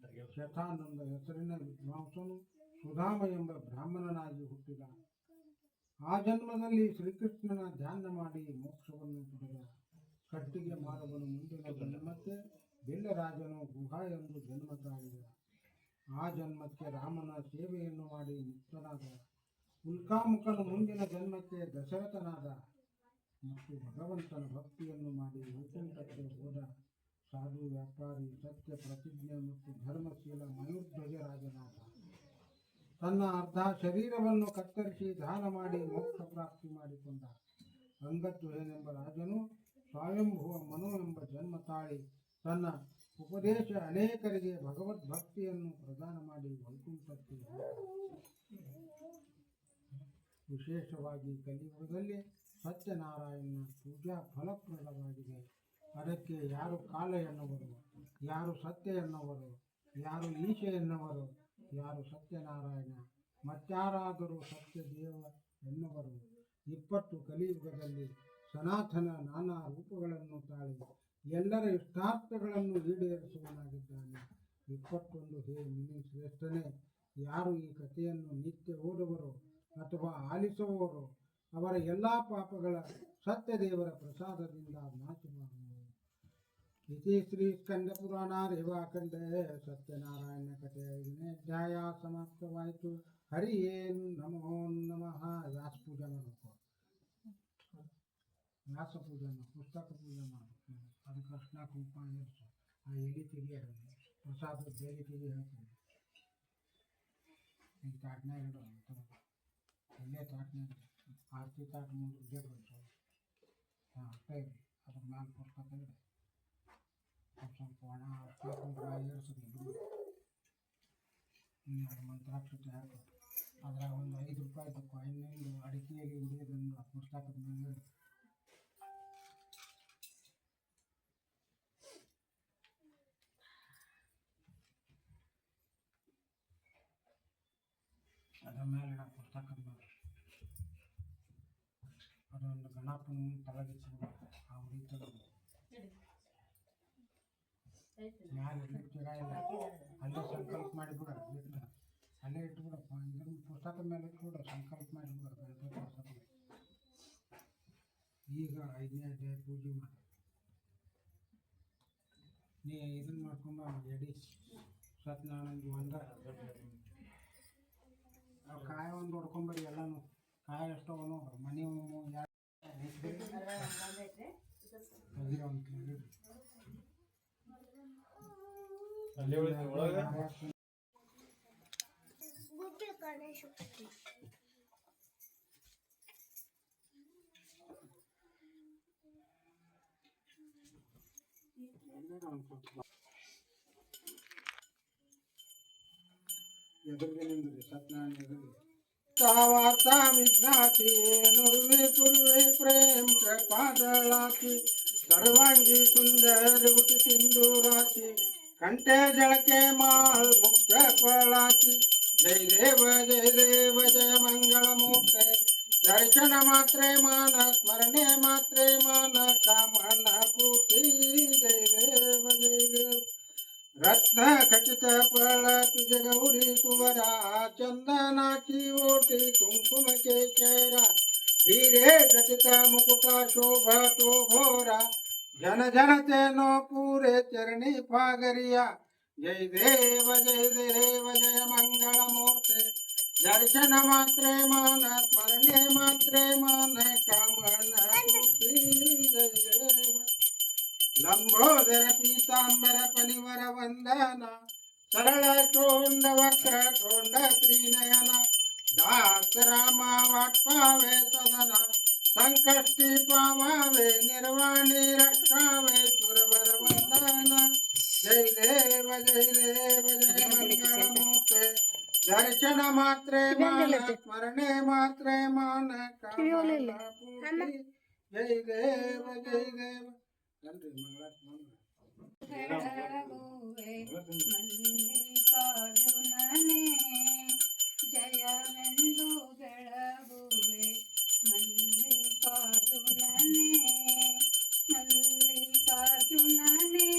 ಶತಾನಂದ ಹೆಸರಿನ ವಿದ್ವಾಂಸನು ಸುಧಾಮ ಎಂಬ ಬ್ರಾಹ್ಮಣನಾಗಿ ಹುಟ್ಟಿದ. ಆ ಜನ್ಮದಲ್ಲಿ ಶ್ರೀಕೃಷ್ಣನ ಧ್ಯಾನ ಮಾಡಿ ಮೋಕ್ಷವನ್ನು ಪಡೆದ. ಕಟ್ಟಿಗೆ ಮಾರುವನು ಮುಂದಿನ ಜನ್ಮಕ್ಕೆ ಬಿಲ್ಲರಾಜನು ಗುಹ ಎಂದು ಜನ್ಮ ತಾಳಿದ. ಆ ಜನ್ಮಕ್ಕೆ ರಾಮನ ಸೇವೆಯನ್ನು ಮಾಡಿ ಮುಕ್ತನಾದ. ಉಲ್ಕಾಮುಖನು ಮುಂದಿನ ಜನ್ಮಕ್ಕೆ ದಶರಥನಾದ ಮತ್ತು ಭಗವಂತನ ಭಕ್ತಿಯನ್ನು ಮಾಡಿ ವೈಕುಂಠಕ್ಕೆ ಹೋದ. ಸಾಧು, ವ್ಯಾಪಾರಿ, ಸತ್ಯ ಪ್ರತಿಜ್ಞೆ ಮತ್ತು ಧರ್ಮಶೀಲ ಮಯೂರ್ಧ್ವಜರಾಜನಾದ. ತನ್ನ ಅರ್ಧ ಶರೀರವನ್ನು ಕತ್ತರಿಸಿ ದಾನ ಮಾಡಿ ಮೋಕ್ಷ ಪ್ರಾಪ್ತಿ ಮಾಡಿಕೊಂಡ. ಅಂಗಧ್ವಜನೆಂಬ ರಾಜನು ಸ್ವಯಂಭುವ ಮನು ಎಂಬ ಜನ್ಮ ತಾಳಿ ತನ್ನ ಉಪದೇಶ ಅನೇಕರಿಗೆ ಭಗವದ್ಭಕ್ತಿಯನ್ನು ಪ್ರದಾನ ಮಾಡಿ ವೈಕುಂಠಕ್ಕೆ ಹೋದ. ವಿಶೇಷವಾಗಿ ಕಲಿಯುಗದಲ್ಲಿ ಸತ್ಯನಾರಾಯಣನ ಪೂಜಾ ಫಲಪ್ರದವಾಗಿದೆ. ಅದಕ್ಕೆ ಯಾರು ಕಾಲ ಎನ್ನುವರು, ಯಾರು ಸತ್ಯ ಎನ್ನುವರು, ಯಾರು ಈಶೆ ಎನ್ನುವರು, ಯಾರು ಸತ್ಯನಾರಾಯಣ, ಮತ್ತಾರಾದರೂ ಸತ್ಯದೇವ ಎನ್ನುವರು. 20 ಕಲಿಯುಗದಲ್ಲಿ ಸನಾತನ ನಾನಾ ರೂಪಗಳನ್ನು ತಾಳಿ ಎಲ್ಲರ ಇಷ್ಟಾರ್ಥಗಳನ್ನು ಈಡೇರಿಸುವನಾಗಿದ್ದಾನೆ. 21 ಹೇ ಮುನಿ ಶ್ರೇಷ್ಠನೇ, ಯಾರು ಈ ಕಥೆಯನ್ನು ನಿತ್ಯ ಓದುವರೋ ಅಥವಾ ಆಲಿಸುವವರೋ ಅವರ ಎಲ್ಲ ಪಾಪಗಳ ಸತ್ಯದೇವರ ಪ್ರಸಾದದಿಂದ ನಾಶವಾಗುವುದು. ಇತಿ ಶ್ರೀ ಸ್ಕಂದ ಪುರಾಣ ರೇವಾಖಂಡೇ ಸತ್ಯನಾರಾಯಣ ಕಥೆ 5ನೇ ಅಧ್ಯಾಯ ಸಮಾಪ್ತವಾಯಿತು. ಹರಿ ಏನ್ ನಮೋ ನಮಃ. ವ್ಯಾಸ ಪೂಜೆ ಮಾಡಬೇಕು, ವ್ಯಾಸ ಪೂಜೆ ಪುಸ್ತಕ ಪೂಜೆ ಮಾಡಬೇಕು. ಅದಕ್ಕೆ ಅರ್ಶಿನ ಕುಂಕುಮ ಇರಿಸು. ಆ ಎಲೆ ತೆಗಿಯೋದು ಪ್ರಸಾದ ಬೇರೆ ತೆಗಿ ಹೇಳ್ತೀನಿ. ಈ ತಾಟ್ನಾಗ ಇಡೋದು, ಅಲ್ಲೇ ತಾಟ್ನಾಗ ಆರತಿ ತಾಟ್ ಮುಂದೆ ಉದ್ಯೋಗ ಬಂತು. ಹಾಂ ಅಷ್ಟೇ ಇರಲಿ. ಅದ್ರ ಮ್ಯಾಲೆ ಪುಸ್ತಕ ಇಡಿ. ಸ್ವಲ್ಪ ಒಣ ಅರ್ಶಿನ ಕುಂಕುಮ ಏರಿಸಿದ್ವಿ. ಅದು ಮಂತ್ರಾಕ್ಷತೆ ಹಾಕು. ಅದ್ರಾಗ ಒಂದು 5 ರೂಪಾಯಿದು ಕಾಯಿನ್ನಿಂದು ಅಡಿಕೆಯಲ್ಲಿ ಉಳಿಯೋದನ್ನು ಪುಸ್ತಕದ ಮೇಲೆ ಇಡಿ. ಅದರ ಮೇಲೆ ಇಡೋ ಪುಸ್ತಕದ ಮೇಲೆ ಅದೊಂದು ಗಣಪನ ತಳಗಿಸ್ಬಿಡು. ಆ ಉಡಿ ತೆಗೆದು ಮ್ಯಾಲೆ ಇಡ್ಲಿಕ್ಕೆ ಜಾಗ ಇಲ್ಲ. ಅಲ್ಲೇ ಸಂಕಲ್ಪ ಮಾಡಿಬಿಡ. ಅಲ್ಲೇ ಇಟ್ಬಿಡಪ್ಪ. ಇದ್ರ ಪುಸ್ತಕದ ಮೇಲೆ ಇಟ್ಬಿಡ. ಸಂಕಲ್ಪ ಮಾಡಿಬಿಡ ಗಣಪತಿ ಪುಸ್ತಕ. ಈಗ 5ನೇ ಅಧ್ಯಾಯ ಪೂಜೆ ಮಾಡಿ ನೀ ಇದನ್ನು ಮಾಡ್ಕೊಂಬ. ಎಡಿ ಸತ್ಯನಾರಾಯಣಗೆ ಒಂದ ಕಾಯಿ ಒಂದು ಹೊಡ್ಕೊಂಬರಿ. ಎಲ್ಲನೂ ಕಾಯಿ ಎಷ್ಟವನು ಮನೆ ಎದುರಿಗೆ ಸತ್ಯನಾರಾಯಣ ಎದುರಿಗೆ वार्ता विघ्नाची नुर्वी पूर्वी प्रेम कृपादळाची सर्वांगी सुंदर उट सिंदुराची कंठे जळके माळ मुक्त फळाची जय देव जय मंगल मूर्ते दर्शन मात्रे मान स्मरणे मात्रे मान कामना पूर्ती जय देव रत्न खचित फळ तुझे गौरी कुवरा चंदनाची ओटी कुंकुम केशरा हिरे जटित मुकुटा शोभा तो भोरा जन जनते नो पुरे चरणी फागरिया जय देव जय मंगल मूर्ते दर्शन मात्रे मन स्मरणे मात्रे मन कामन पूर्ति जय देव लंबोदर पीतांबर परिवर वंदना सरल चोंड वक्र चोंड त्रिनयन दास रामा वाट पावे सदना संकष्टि पावावे निर्वाणी रक्षावे सुरवर वंदना जय देव जय देव जय मंगलमूर्ते दर्शन मात्रे मान स्मरणे मात्रे मान कामना पूर्ति जय देव जय देव नंदी ಬೆಳಗುವೆ ಮಲ್ಲಿಕಾರ್ಜುನನೇ ಜಯವೆಂದು ಬೆಳಗುವೆ ಮಲ್ಲಿಕಾರ್ಜುನನೇ ಮಲ್ಲಿಕಾರ್ಜುನನೇ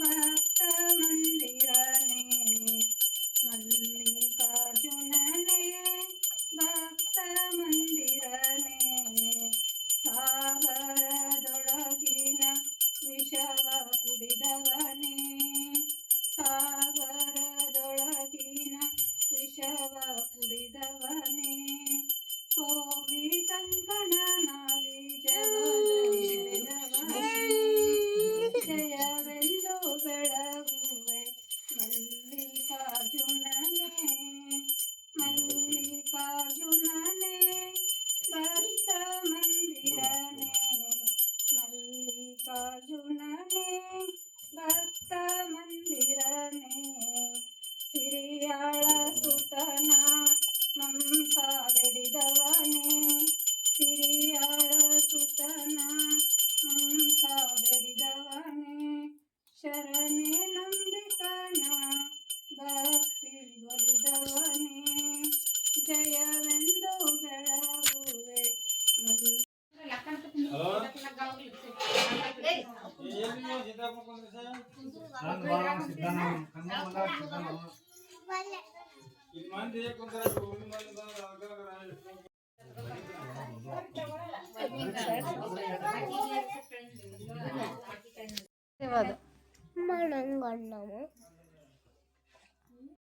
ಭಕ್ತ ಮಂದಿರನೇ ಮಲ್ಲಿಕಾರ್ಜುನನೇ ಭಕ್ತ ಮಂದಿರನೇ ಸಾಗರದೊಳಗಿನ ವಿಷವ ಕುಡಿದವನೇ ಸಾಗರದೊಳಗಿನ ವಿಷವ ಕುಡಿದವನೇ ಹೋಗಿ ಕಂಕಣನಾಗಿ ಜಗದವನೇ ಜಯವೆಂದು ಬೆಳಗುವೆ ಮಲ್ಲಿಕಾರ್ಜುನನೇ ಮಲ್ಲಿಕಾರ್ಜುನನೇ ಭಕ್ತ ಮಂದಿರನೇ ಮಲ್ಲಿಕಾರ್ಜುನನೇ ಭಕ್ತ ಮಂದಿರನೇ ಸಿರಿಯಾಳ ಸುತನ ಮಂಪ ಬೆಡಿದವನೇ ಸಿರಿಯಾಳ ಸುತನ ಮಂಪ ಬೆಡಿದವನೇ ಶರಣೆ ನಂಬಿಕನ ಭಕ್ತಿ ಒಲಿದವನೇ ಜಯವೆಂದು ಬೆಳಗುವೆ ಮಳಂಗಣ್ಣವು